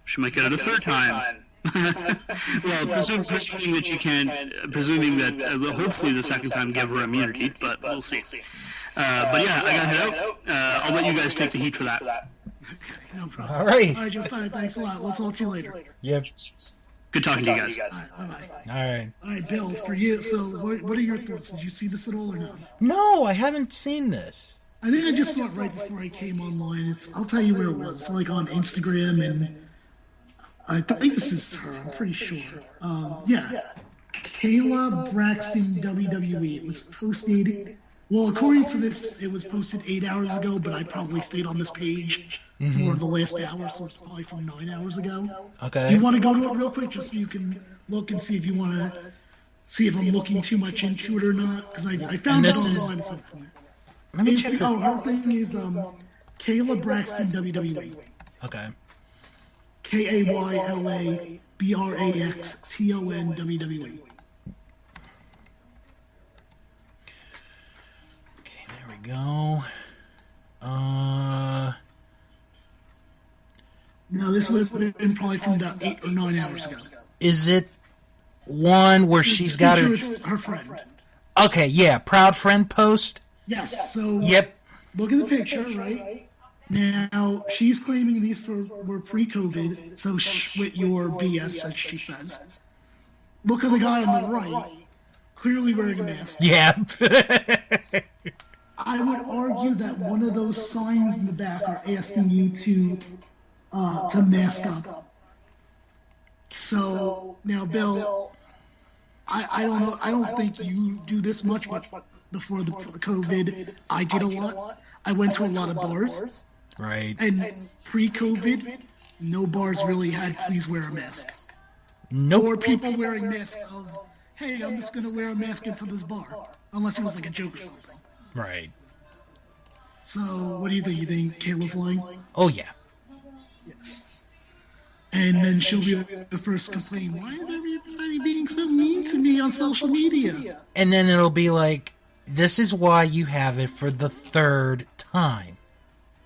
She might get it a third time. Well, presuming that you can, presuming that hopefully the second time give her immunity, but we'll see. But yeah, I gotta head out. I'll let you guys take the heat for that. Okay, no problem. All right. All right, Josiah, thanks a lot. We'll talk to you later. Yep. Good talking to you guys. All right, bye-bye. All right. All right, Bill, for you, so what are your thoughts? Did you see this at all or not? No, I haven't seen this. I think I just saw it right before I came online. I'll tell you where it was. It's like on Instagram, and I think this is her. I'm pretty sure. Yeah. Kayla Braxton WWE. It was posted. Well, according to this, it was posted 8 hours ago, but I probably stayed on this page for the last hour, so it's probably from 9 hours ago. Okay. Do you want to go to it real quick just so you can look and see if you want to see if I'm looking too much into it or not? Because I found it online at some point. Let me check. Her thing is Kayla Braxton WWE. Okay. Kayla Braxton WWE. Okay, there we go. No, this would have been probably from about 8 or 9 hours ago. Is it one where she's got her? It's her friend. Okay, yeah, proud friend post. Yes. So. Yep. Look at the picture, right? Now, she's claiming these were pre-COVID, so with your BS, as she says. Look at the guy on the right, clearly wearing a mask. Yeah. I would argue that one of those signs in the back are asking you to mask up. So, now, Bill, I don't know. I don't think you do this much, but before the COVID, I did a lot. I went to a lot of bars. Right. And pre-COVID, no bars really had please wear a mask. Nope. Or people wearing masks of, hey, I'm just going to wear a mask into this bar. Unless it was like a joke or something. Right. So, what do you think? You think Kayla's lying? Oh, yeah. Yes. And then she'll be the first to complain, why is everybody being so mean to me on social media? And then it'll be like, this is why you have it for the third time.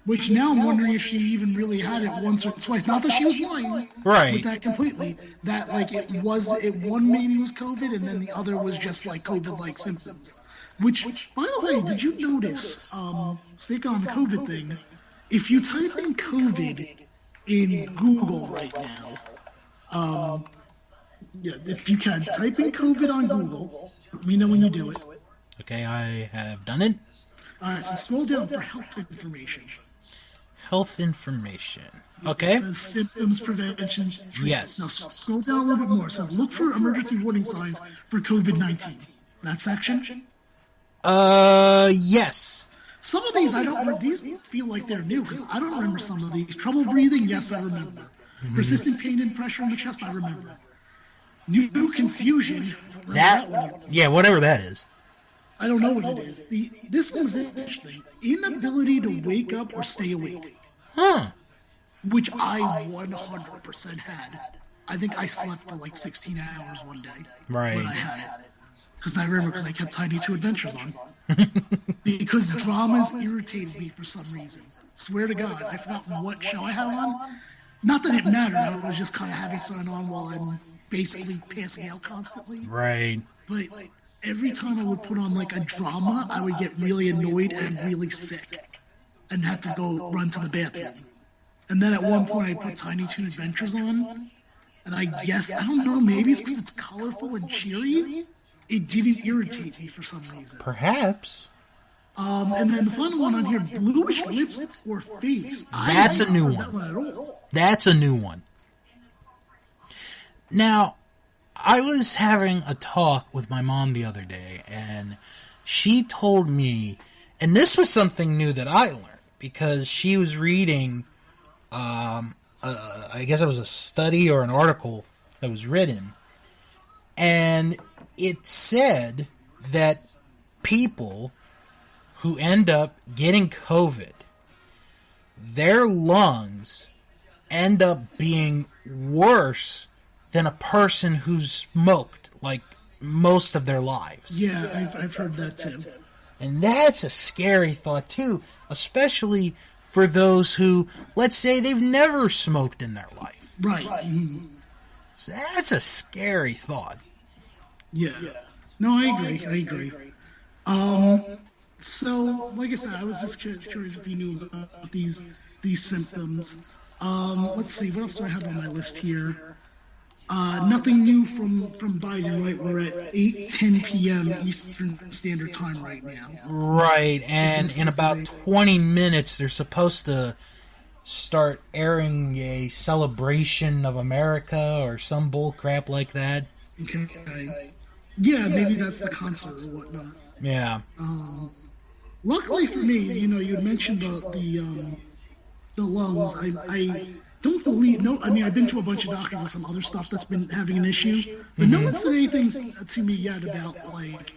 Which now I'm wondering if she even really had it once or twice. Not that she was lying Right. with that completely. That, like, one maybe was COVID, and then the other was just, like, COVID-like symptoms. Which, by the way, did you notice, stick on the COVID thing, if you type in COVID in Google right now, if you can, type in COVID on Google, let me know when you do it. Okay, I have done it. Alright, so scroll down for health information. Health information. Okay. It says symptoms, prevention, treatment. Yes. Now scroll down a little bit more. So look for emergency warning signs for COVID-19. That section? Yes. Some of these these feel like they're new because I don't remember some of these. Trouble breathing, yes, I remember. Persistent pain and pressure in the chest, I remember. New confusion. Yeah, whatever that is. I don't know what it is. This one's interesting. Inability to wake up or stay awake. Huh. Which I 100% had. I think I slept for like 16 hours one day. Right. When I had it. Because I kept Tiny 2 Adventures on. Because dramas irritated me for some reason. Swear to God, I forgot what show I had on. Not that it mattered, I was just kind of having something on while I'm basically passing out constantly. Right. But every time I would put on like a drama, I would get really annoyed and really sick and have to go run to the bathroom. And then at one point I put Tiny Toon Adventures on, and I guess, I don't know, maybe it's because it's colorful and cheery, it didn't irritate me for some reason. Perhaps. And then the final one on here, Bluish Lips or Face. That's a new one. That's a new one. Now, I was having a talk with my mom the other day, and she told me, and this was something new that I learned, because she was reading, I guess it was a study or an article that was written, and it said that people who end up getting COVID, their lungs end up being worse than a person who's smoked, like, most of their lives. Yeah, I've heard that too. And that's a scary thought, too, especially for those who, let's say, they've never smoked in their life. Right. Mm-hmm. So that's a scary thought. Yeah. No, I agree. So, like I said, I was just curious if you knew about these symptoms. Let's see, what else do I have on my list here? Nothing new from Biden, right? We're at 8:10 p.m. Eastern Standard Time right now. Right, and in about 20 minutes, they're supposed to start airing a celebration of America or some bull crap like that. Okay. Yeah, maybe that's the concert or whatnot. Yeah. Luckily for me, you had mentioned the lungs. I don't believe, I mean, I've been to a bunch of doctors with some other stuff that's been having an issue, but no one said anything to me yet about, like,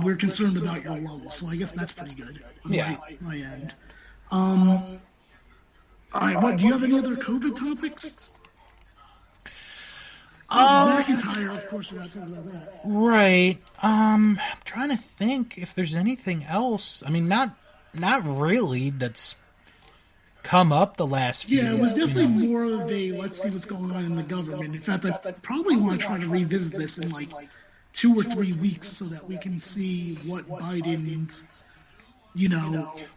we're concerned about your lungs, so I guess that's pretty good on my end. All right, do you have any other COVID topics? McIntyre, of course, we're not talking about that. Right. I'm trying to think if there's anything else. I mean, not really that's come up the last few years. Yeah, it was definitely more of a let's see what's going on in the government. In fact, I probably want to try to revisit this in like 2 or 3 weeks so that we can see what Biden's,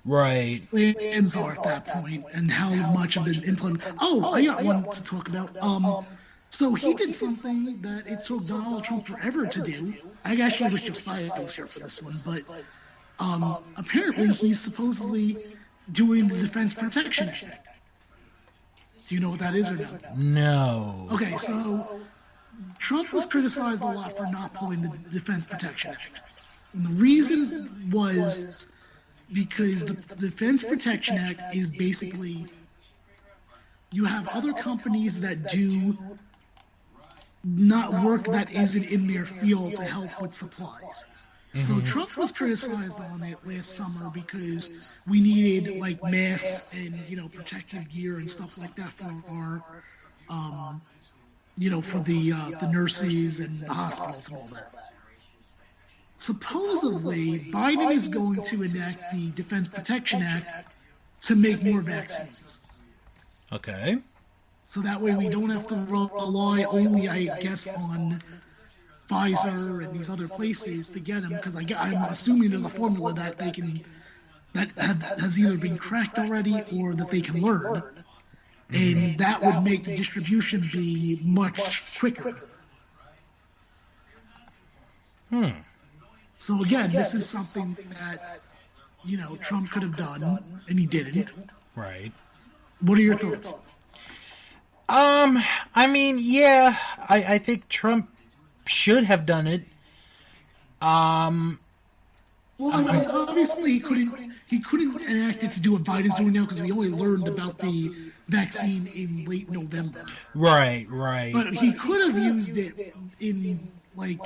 right, plans are at that point and how much of it implemented. Oh, I got one to talk about. So he did something that it took Donald Trump forever to do. I actually wish Josiah was here for this one, but apparently he's supposedly doing the Defense Protection Act. Do you know what that is or no? No. Okay, so Trump was criticized a lot for not pulling the Defense Protection Act. And the reason was because the Defense Protection Act is basically you have other companies that do not work that isn't in their field to help with supplies. So Trump was criticized on it last summer because we needed like masks and protective gear and stuff like that for our for the nurses and the hospitals and all that. Supposedly, Biden is going to enact the Defense Protection Act to make more vaccines. Okay. So that way we don't have to rely only, I guess, on Pfizer and these other places to get them, because I'm assuming there's a formula that they can that has either been cracked already or that they can learn, and that would make the distribution be much quicker. So again, this is something that Trump could have done and he didn't. Right. What are your thoughts? I mean, yeah, I think Trump should have done it. Well, obviously he couldn't enact it to do what Biden's doing now because we only learned about the vaccine in late November. Right. But he could have used it in like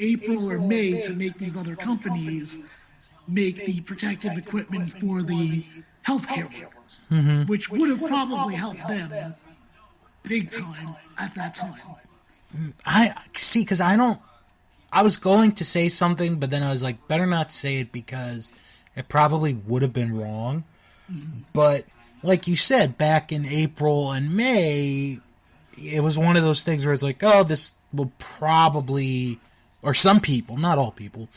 April or May to make these other companies make the protective equipment for the healthcare workers, which would have probably helped them big time at that time. I see, because I was going to say something, but then I was like, better not say it because it probably would have been wrong. But like you said, back in April and May, it was one of those things where it's like, oh, this will probably or some people, not all people,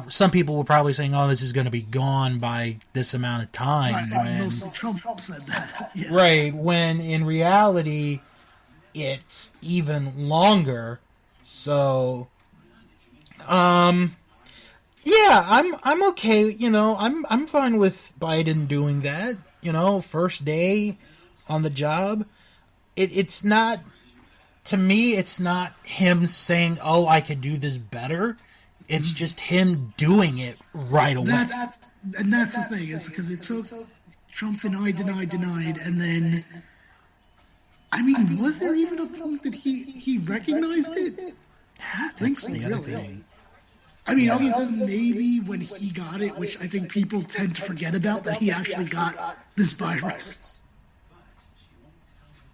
some people were probably saying, "Oh, this is going to be gone by this amount of time." Right, when mostly Trump said that. Yeah. Right, when in reality, it's even longer. So, yeah, I'm okay. I'm fine with Biden doing that. First day on the job, it's not. To me, it's not him saying, "Oh, I could do this better." It's just him doing it right away. That's the thing. It's because it took Trump denied, and then, was there even a point that he recognized it? I don't think so, really. Other than maybe when he got it, which I think people tend to forget about, that he actually got this virus.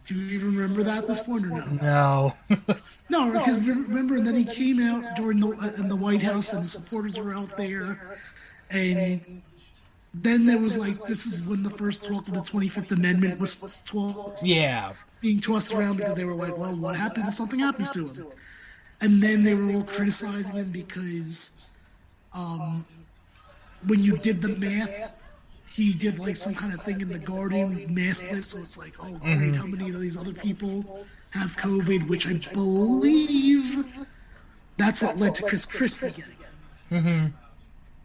Do you even remember that at this point or no? No. No, because remember, and then he came out during in the White House, and the supporters were out there, and then there was this is when the first talk of the 25th Amendment was being tossed around, because they were like, well, what happens if something happens to him? And then they were all criticizing him because when you did the math, he did some kind of thing in the Guardian mask list, so it's like, oh, great, how many of these other people have COVID, which I believe that's what led to Chris Christie getting it. Mm-hmm.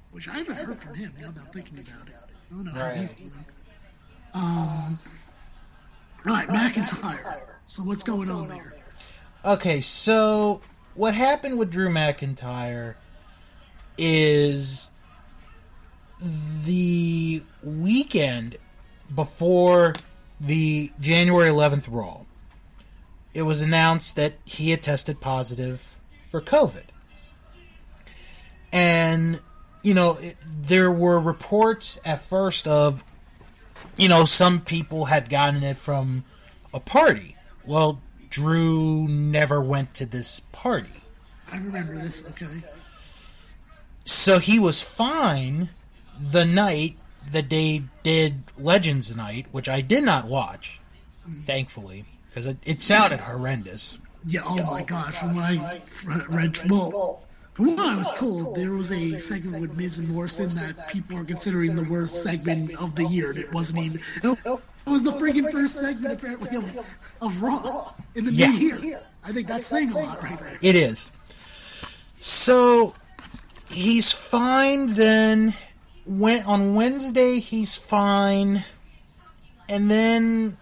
Which I haven't heard from him, now that I'm thinking about it. I don't know how he's doing. Right, McIntyre. So what's going on there? Okay, so what happened with Drew McIntyre is the weekend before the January 11th Raw, it was announced that he had tested positive for COVID. And, there were reports at first of, some people had gotten it from a party. Well, Drew never went to this party. I remember this, okay. So he was fine the night that they did Legends Night, which I did not watch, thankfully, because it sounded horrendous. Yeah, oh my gosh, from what I read, from what I was told, there was a segment with Miz and Morrison that people are considering the worst segment of the year, and it wasn't even... It was the freaking first segment, apparently, of Raw in the new year. I think that's saying a lot right there. It is. So, he's fine then. On Wednesday, he's fine. And then,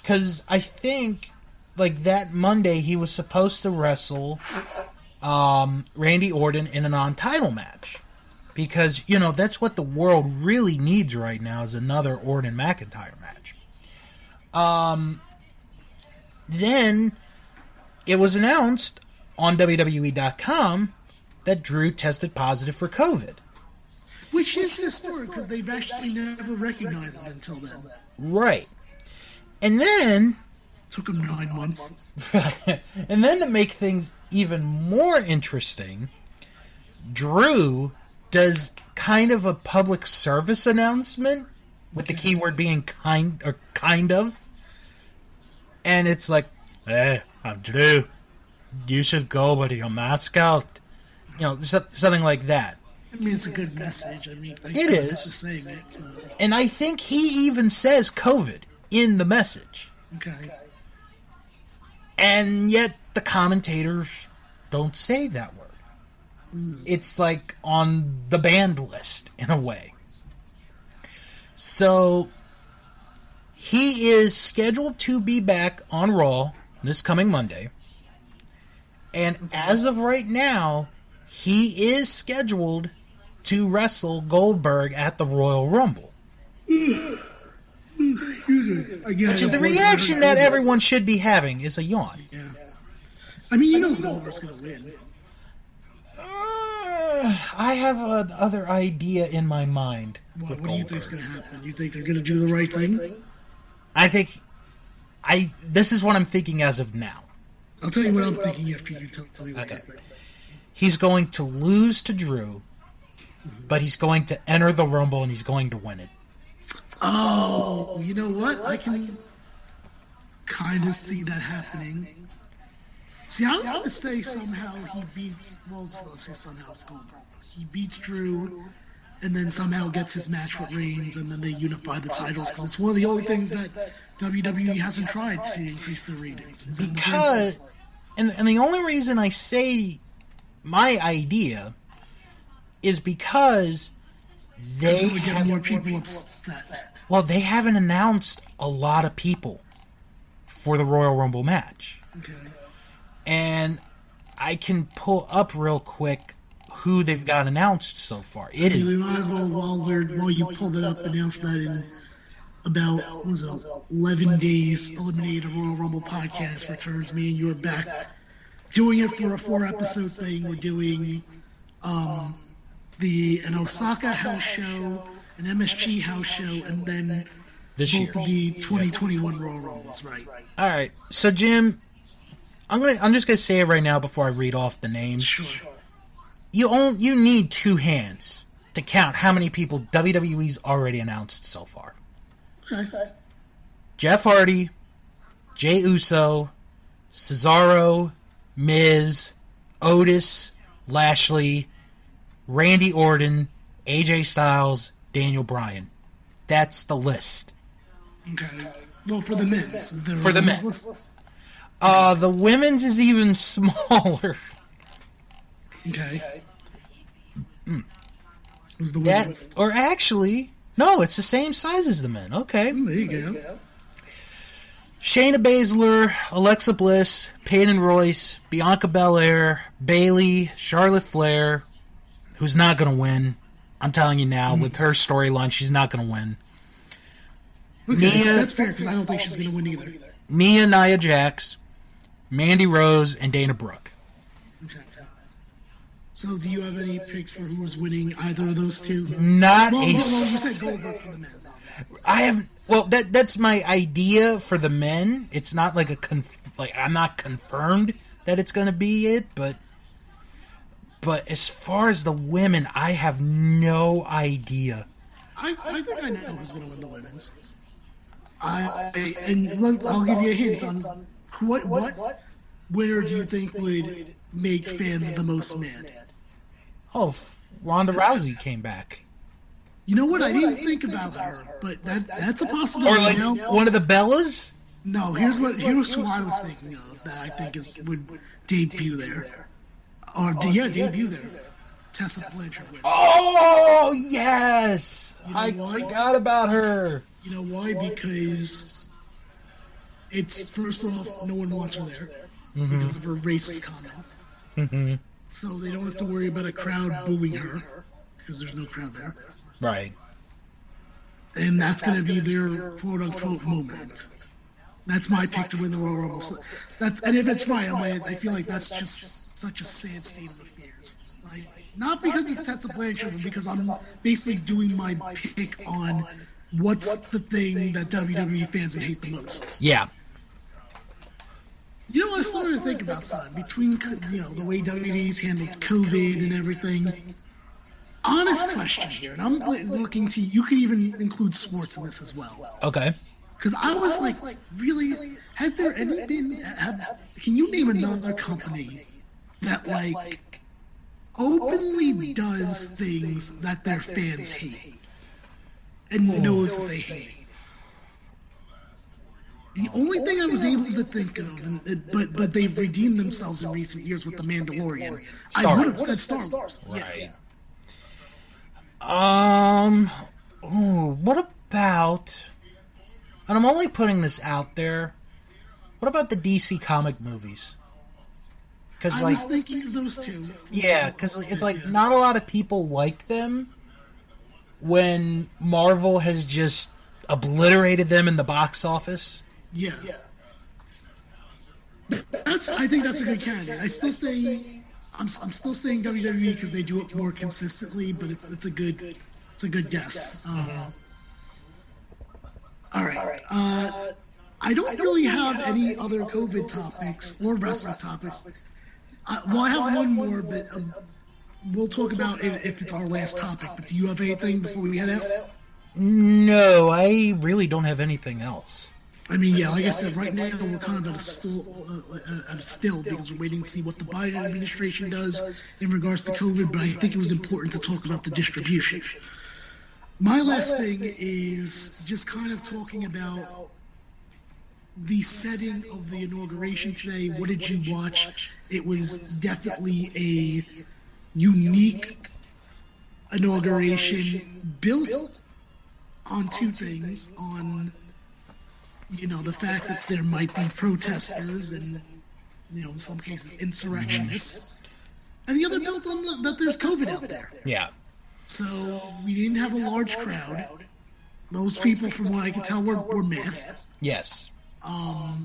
because I think, that Monday, he was supposed to wrestle Randy Orton in a non-title match. Because, that's what the world really needs right now, is another Orton-McIntyre match. Then, it was announced on WWE.com that Drew tested positive for COVID. Which is historic, because they've actually never recognized it until then. Right. And then... Took him 9 months. And then to make things even more interesting, Drew does kind of a public service announcement, with the keyword being kind of. And it's like, "Hey, I'm Drew. You should go with your mask out." Something like that. It's a good message. It is. Saying it, so. And I think he even says COVID in the message. Okay. And yet the commentators don't say that word. It's on the banned list, in a way. So, he is scheduled to be back on Raw this coming Monday. And as of right now, he is scheduled to wrestle Goldberg at the Royal Rumble. Which is the reaction that everyone should be having, is a yawn. Yeah. Goldberg's going to win. I have another idea in my mind. What do you think's going to happen? You think they're going to do the right thing? I think... This is what I'm thinking as of now. I'll tell you what I'm thinking after you tell me what you think. He's going to lose to Drew, but he's going to enter the Rumble and he's going to win it. Oh, you know what? I can kind of see that happening. See, I was going to say somehow he beats. Well, let's say somehow it's Goldberg. He beats Drew, and then somehow gets his match with Reigns, and then they unify the titles because it's one of the only things that WWE hasn't tried to increase their ratings. Because, and the only reason I say my idea is because they get more people upset. Well, they haven't announced a lot of people for the Royal Rumble match. Okay. And I can pull up real quick who they've got announced so far. It is. We might as well, while you pulled it up, announce that in about, what was it, 11 days, Eliminated Royal Rumble podcast returns. Me and you are back doing it for a 4-episode thing. We're doing an Osaka house show, an MSG house show, and then this both year. of the 2021 Royal Rumbles, right? All right. So, Jim, I'm just gonna say it right now before I read off the names. Sure. You need 2 hands to count how many people WWE's already announced so far. Okay. Jeff Hardy, Jey Uso, Cesaro, Miz, Otis, Lashley, Randy Orton, AJ Styles, Daniel Bryan. That's the list. Okay. Well, for the men's. For the men. The women's is even smaller. Okay. Was the women's? Or actually, no, it's the same size as the men. Okay. There you go. Shayna Baszler, Alexa Bliss, Peyton Royce, Bianca Belair, Bayley, Charlotte Flair, who's not going to win. I'm telling you now, with her storyline, she's not going to win. Okay, that's fair, because I don't think she's going to win either. Nia Jax, Mandy Rose, and Dana Brooke. Okay. So do you have any picks for who was winning either of those two? You said Goldberg for the men's. I have. Well, that's my idea for the men. It's not like I'm not confirmed that it's going to be it, but as far as the women, I have no idea. I think I know who's going to win the women's. I'll give you a hint on what winner do you think would make fans the most mad? Oh, Ronda Rousey came back. You know what? I didn't think about her, but that's a possibility. Or like one of the Bellas? No, here's who I was thinking of that I think would debut there. Debut there. Tessa Blanchard. Oh, yes! You know I why? forgot about her. You know why? Because it's, first off, no one wants her there because of her racist comments. Mm-hmm. So they don't have to worry about a crowd booing her because there's no crowd there. Right. And that's going to be their quote-unquote moment. That's my pick to win the Royal Rumble. And if it's right, I feel like that's just such a sad state of affairs. Like, not because it's Tessa Blanchard, but because I'm basically doing my pick on what's the thing that WWE fans would hate the most. Yeah. You know what I started to think about, son? Between the way WWE's handled COVID and everything. Honest question here, and I'm looking to you could even include sports in this as well. Okay. Because I was like, really, has there any been? Can you name another company that like openly does things that their fans hate and knows that they hate? The only thing I was able to think of, but they've redeemed themselves in recent years with The Mandalorian. I would have said Star Wars. Right. What about, and I'm only putting this out there, what about the DC comic movies? I was thinking of those two. Yeah, because it's like not a lot of people like them when Marvel has just obliterated them in the box office. Yeah. I think that's a good candidate. I still say I'm still saying WWE because they do it more consistently, but it's a good guess. All right. I don't really have any other COVID topics or wrestling topics. Well, I have one more, but we'll talk about it if it's our last topic. But do you have anything before we head out? No, I really don't have anything else. I mean, yeah, like I said, right now we're kind of at a still because we're waiting to see what the Biden administration does in regards to COVID, but I think it was important to talk about the distribution. My last thing is just kind of talking about the setting of the inauguration today. What did you watch? It was definitely a unique inauguration built on two things, on the fact that there might be protesters and, in some cases, insurrectionists. And the other built on that there's COVID out there. Yeah. So we didn't have a large crowd. Most people, from what I can tell, were masked. Yes. But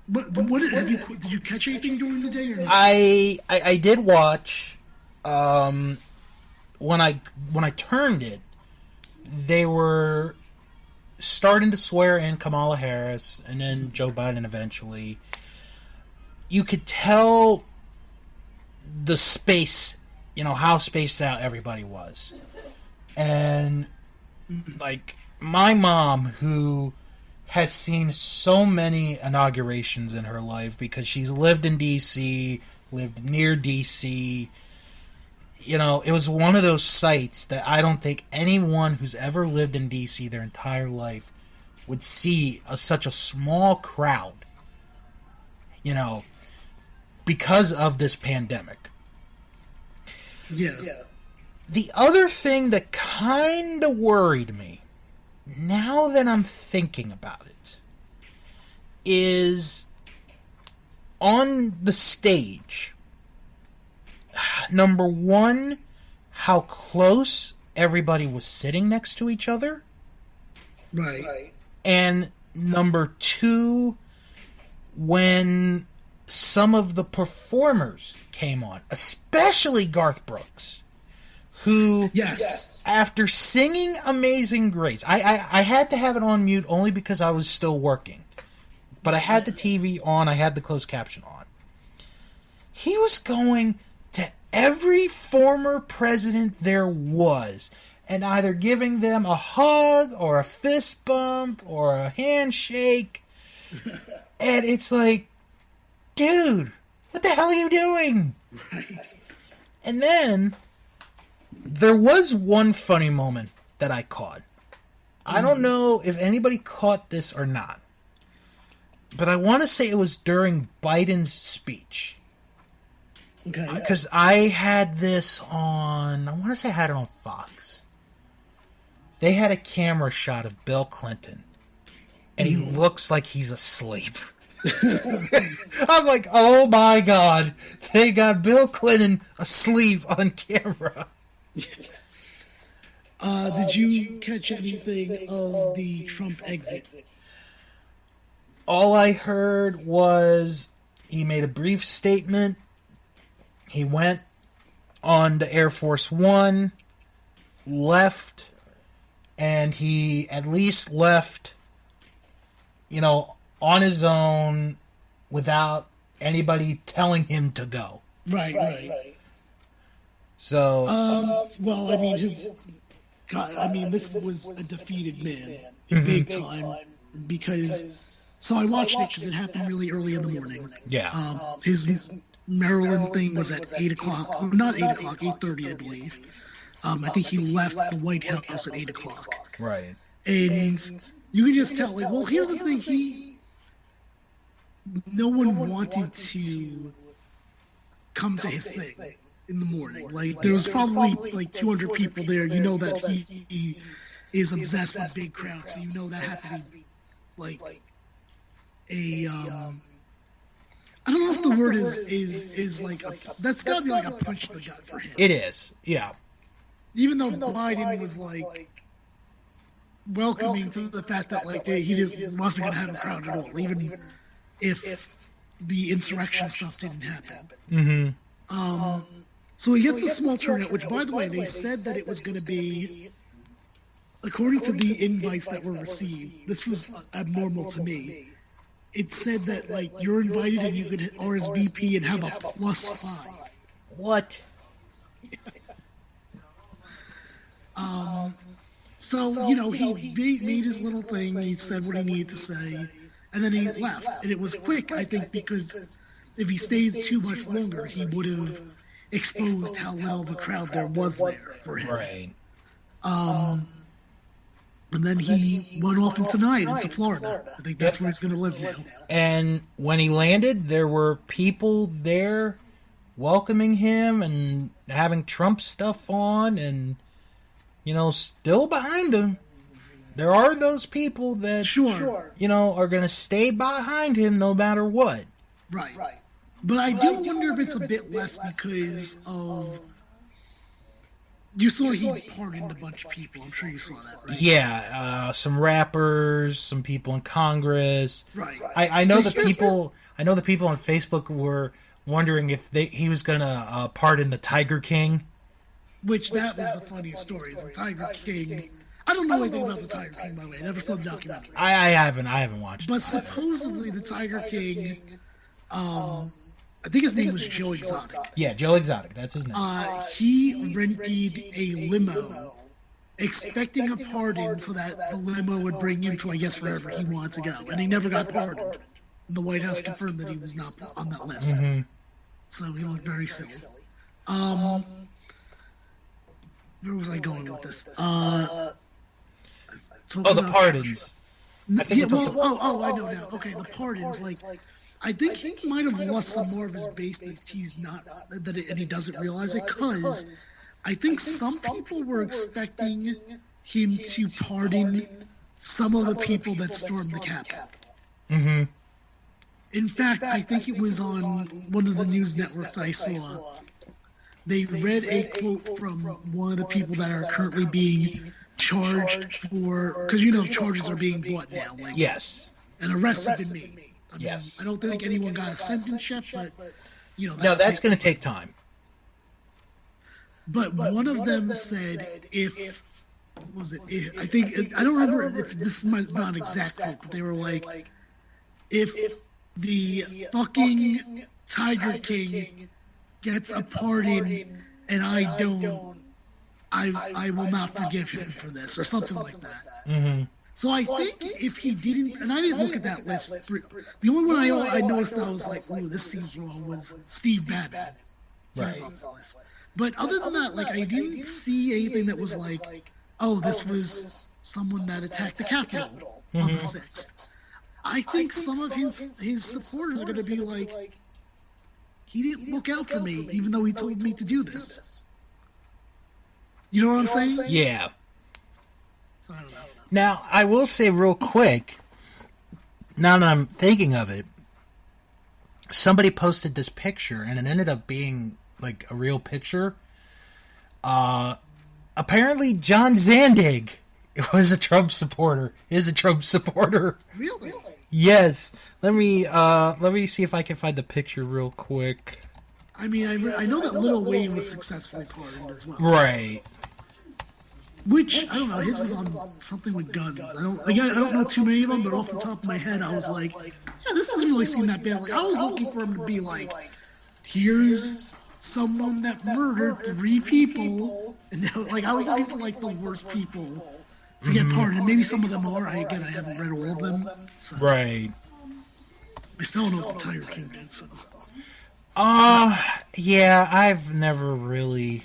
what did you catch anything during the day or not? I did watch. When I turned it, they were starting to swear in Kamala Harris and then Joe Biden eventually. You could tell the space, how spaced out everybody was. And, like, my mom, who has seen so many inaugurations in her life because she's lived in D.C., lived near D.C., it was one of those sites that I don't think anyone who's ever lived in D.C. their entire life would see such a small crowd, because of this pandemic. Yeah. The other thing that kind of worried me, now that I'm thinking about it, is on the stage, number one, how close everybody was sitting next to each other. Right. And number two, when some of the performers came on, especially Garth Brooks, who, yes, after singing Amazing Grace, I had to have it on mute only because I was still working, but I had the TV on, I had the closed caption on. He was going to every former president there was, and either giving them a hug or a fist bump or a handshake. And it's like, dude, what the hell are you doing? Right. And then there was one funny moment that I caught. I don't know if anybody caught this or not, but I want to say it was during Biden's speech. Okay. Because I had this on, I want to say I had it on Fox. They had a camera shot of Bill Clinton, and he looks like he's asleep. I'm like, oh my God, they got Bill Clinton asleep on camera. Did you catch anything of the Trump exit? All I heard was he made a brief statement. He went on to Air Force One, left, and he at least left, on his own without anybody telling him to go. Right. So, well, I mean, this was a defeated man, big time, because. So I watched it because it happened really early in the morning. Yeah. His Maryland thing was at 8 o'clock. Not 8 o'clock, 8:30, I believe. I think he left the White House at 8 o'clock. Right. And you can just tell, well, here's the thing, no one wanted to come to his thing in the morning. Like, there was probably like 200 people there. You know that he is obsessed with big crowds, so you know that had to be like a I don't know if the word is like that's gotta be like a punch to the gut for him. It is, yeah. Even though Biden was like welcoming to the fact that like he just wasn't gonna have a crowd at all, even if the insurrection stuff didn't happen. Mm-hmm. So he gets a small turnout, which, by the way, they said that it was going to be, according to the invites that were received, this was abnormal to me. It said that, like, you're invited and you could RSVP and have a +5. What? So, he made his little thing. He said what he needed to say, and then he left. And it was quick, I think, because if he stayed too much longer, he would have exposed how little of a crowd there was there for him. Right. And then he went off into Florida. I think that's where he's going to live now. And when he landed, there were people there welcoming him and having Trump stuff on and, still behind him. There are those people that, are going to stay behind him no matter what. Right. But I do wonder if it's a bit less because of... You saw he pardoned a bunch of people. I'm sure you saw that, right? Yeah, some rappers, some people in Congress. Right. I know the people. I know the people on Facebook were wondering if he was going to pardon the Tiger King. Which that was the funniest story. The Tiger King. I don't know anything about the Tiger King, by the way. I never saw the documentary. I haven't watched. But supposedly the Tiger King. I think his name was Joe Exotic. Yeah, Joe Exotic. That's his name. He rented a limo, expecting a pardon so that the limo would bring him to, I guess, wherever he wanted to go. And he never got pardoned. And the White House confirmed that he was not on that list. Mm-hmm. So he looked very silly. Where was I going with this? The pardons. I know now. Okay, the pardons, I think he might have lost some more of his base that he's not, and he doesn't realize it, because I think some people were expecting him to pardon some of the people that stormed the Capitol. Mm-hmm. In fact, I think it was on one of the news networks I saw. They read a quote from one of the people that are currently being charged for, because charges are being brought now. Yes. And arrested in me. Yes. I don't think anyone got a sentence yet, but that's going to take time. But one of them said, I don't remember if this is not an exact quote, but they were like, if the fucking Tiger King gets a pardon and I don't, I will not forgive him for this, or something like that. Mm-hmm. So I think if he didn't, and I didn't look at that list. The only one I noticed that I was like, "Oh, this seems wrong," was Steve Bannon. Right. But other than that, I didn't see anything that was like, "Oh, this was someone that attacked the Capitol on the 6th." I think some of his supporters are going to be like, "He didn't look out for me, even though he told me to do this." You know what I'm saying? Yeah. So I don't know. Now, I will say real quick, now that I'm thinking of it, somebody posted this picture, and it ended up being, a real picture. Apparently, John Zandig is a Trump supporter. Really? Yes. Let me see if I can find the picture real quick. I mean, I know that Lil Wayne was successfully pardoned as well. Right. Which, I don't know, his was on something with guns. I don't know too many of them, but off the top of my head, I was like, yeah, this doesn't really seem that bad. I was looking for him to be like, here's someone that murdered 3 people. And I was looking for, the worst people to get pardoned. Maybe some of them are. I haven't read all of them. So. Right. I still don't know what the Tiger King did, so. Yeah, I've never really...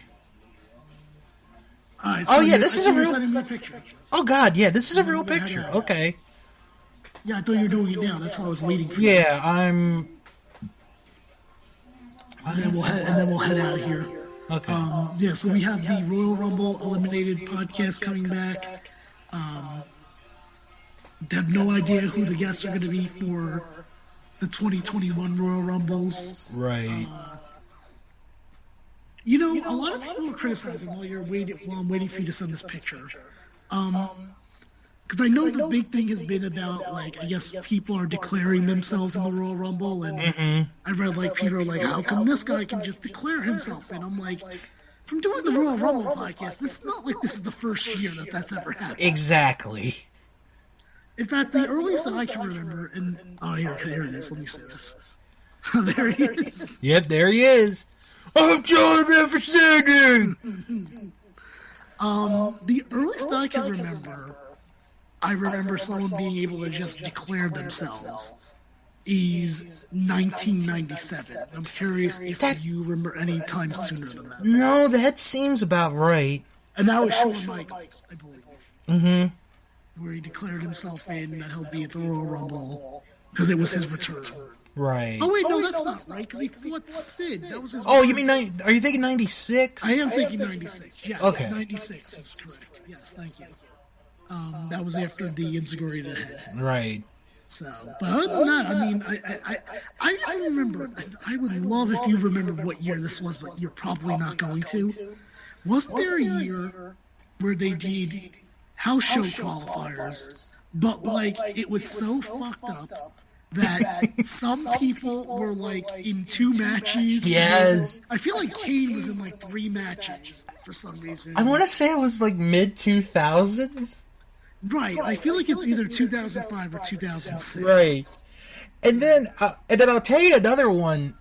So this is a real picture. Oh God, yeah, this is a real picture. Okay. Yeah, I thought you were doing it now. That's why I was waiting for you. Yeah, I'm. And then we'll head out of here. Okay. So we have the Royal Rumble Eliminated podcast coming back. Have no idea who the guests are going to be for the 2021 Royal Rumbles. Right. A lot of people are criticizing while I'm waiting for you to send this picture. Because I know the big thing has been about, I guess people are declaring themselves in the Royal Rumble, and I read, people are like, how come this guy can just declare himself? And I'm like, from doing the Royal Rumble podcast, it's not like this is the first year that's ever happened. Exactly. In fact, the earliest that I can remember, and, here it is, let me see this. There he is. Yep, there he is. I'm John for singing. The earliest that I can remember, I remember someone being able to just declare themselves is 1997. I'm curious if you remember any time sooner than that. No, that seems about right. And that was Shawn Michaels, I believe. Mm-hmm. Where he declared himself in that he'll be at the Royal Rumble because it was his return. Right. Oh wait, no, that's not right because he fought Sid. That was his. Oh, you mean are you thinking 96? I am thinking 96. Yes. Okay. 96 is correct. Yes, thank you. That was after the Inauguration head. Right. So, but other than that, I mean, I remember. I would love if you remember what year this was, but you're probably not going to. Wasn't there a year where they did house show qualifiers, but like it was so fucked up that some people were like in 2 matches? Yes. I feel like Kane was in like 3 matches for some reason. I want to say it was like mid 2000s. Right. I feel like it's either 2005 or 2006. Right. And then I'll tell you another one,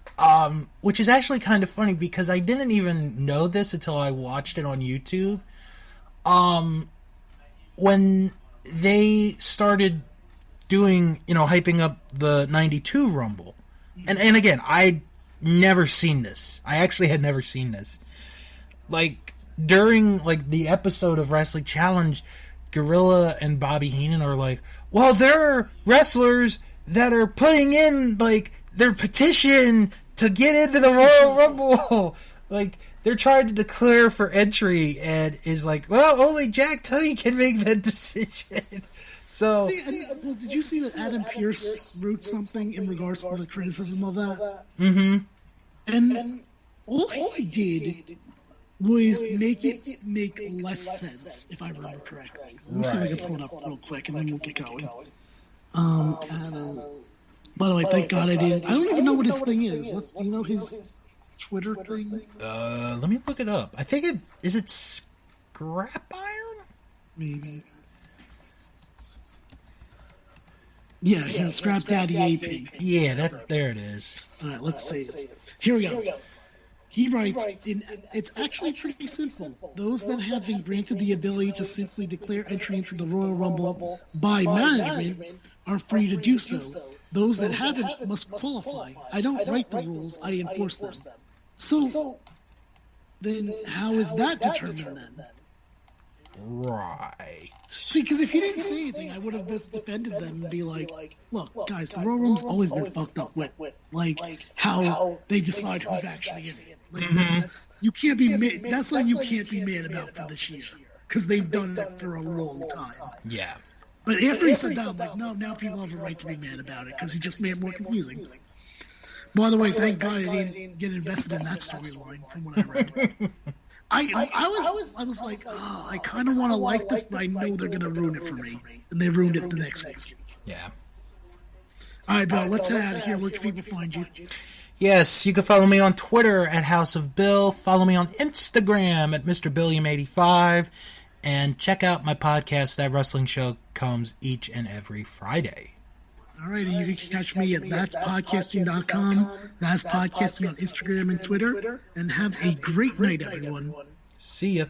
which is actually kind of funny because I didn't even know this until I watched it on YouTube. When they started doing, hyping up the 92 Rumble. And again, I'd never seen this. I actually had never seen this. Like, during, like, the episode of Wrestling Challenge, Gorilla and Bobby Heenan are like, well, there are wrestlers that are putting in, like, their petition to get into the Royal Rumble. Like, they're trying to declare for entry, and is like, well, only Jack Tunney can make that decision. So, did you see that Adam Pearce wrote something in regards to the criticism of that? Mm-hmm. And all he did was make it make less sense, if I remember correctly. Let me see if I can pull it up real quick, and then we'll get going. By the way, thank God I didn't. I don't even know what his thing is. Do you know his Twitter thing? Let me look it up. I think is it Scrap Iron? Maybe. Yeah, Scrap Daddy AP. Yeah, there it is. All right, let's see. Here we go. He writes, it's actually pretty simple. Those that have been granted the ability to simply declare entry into the Royal Rumble by management are free to do so. Those that haven't must qualify. I don't write the rules, I enforce them. So, then how is that determined then? Right. See, because if he didn't say anything, I would have just defended them and be like, look, guys, the Royal Rum's always been fucked up with, like, how they decide who's actually in it. Like, you can't be mad. That's something you can't be mad about for this year, because they've done it for a long time. Yeah. But after he said that, I'm like, no, now people have a right to be mad about it, because he just made it more confusing. By the way, thank God I didn't get invested in that storyline from what I read. I was like, oh, I kind of want to like this, but I know they're going to ruin it for me. And they ruined it the next week. Yeah. All right, Bill, let's head out of here. Where can people find you? Yes, you can follow me on Twitter at House of Bill. Follow me on Instagram at MrBilliam85. And check out my podcast. That wrestling show comes each and every Friday. All right, and you can catch me at that'spodcasting.com. That's podcasting on Instagram and Twitter. And have a great night, everyone. See ya.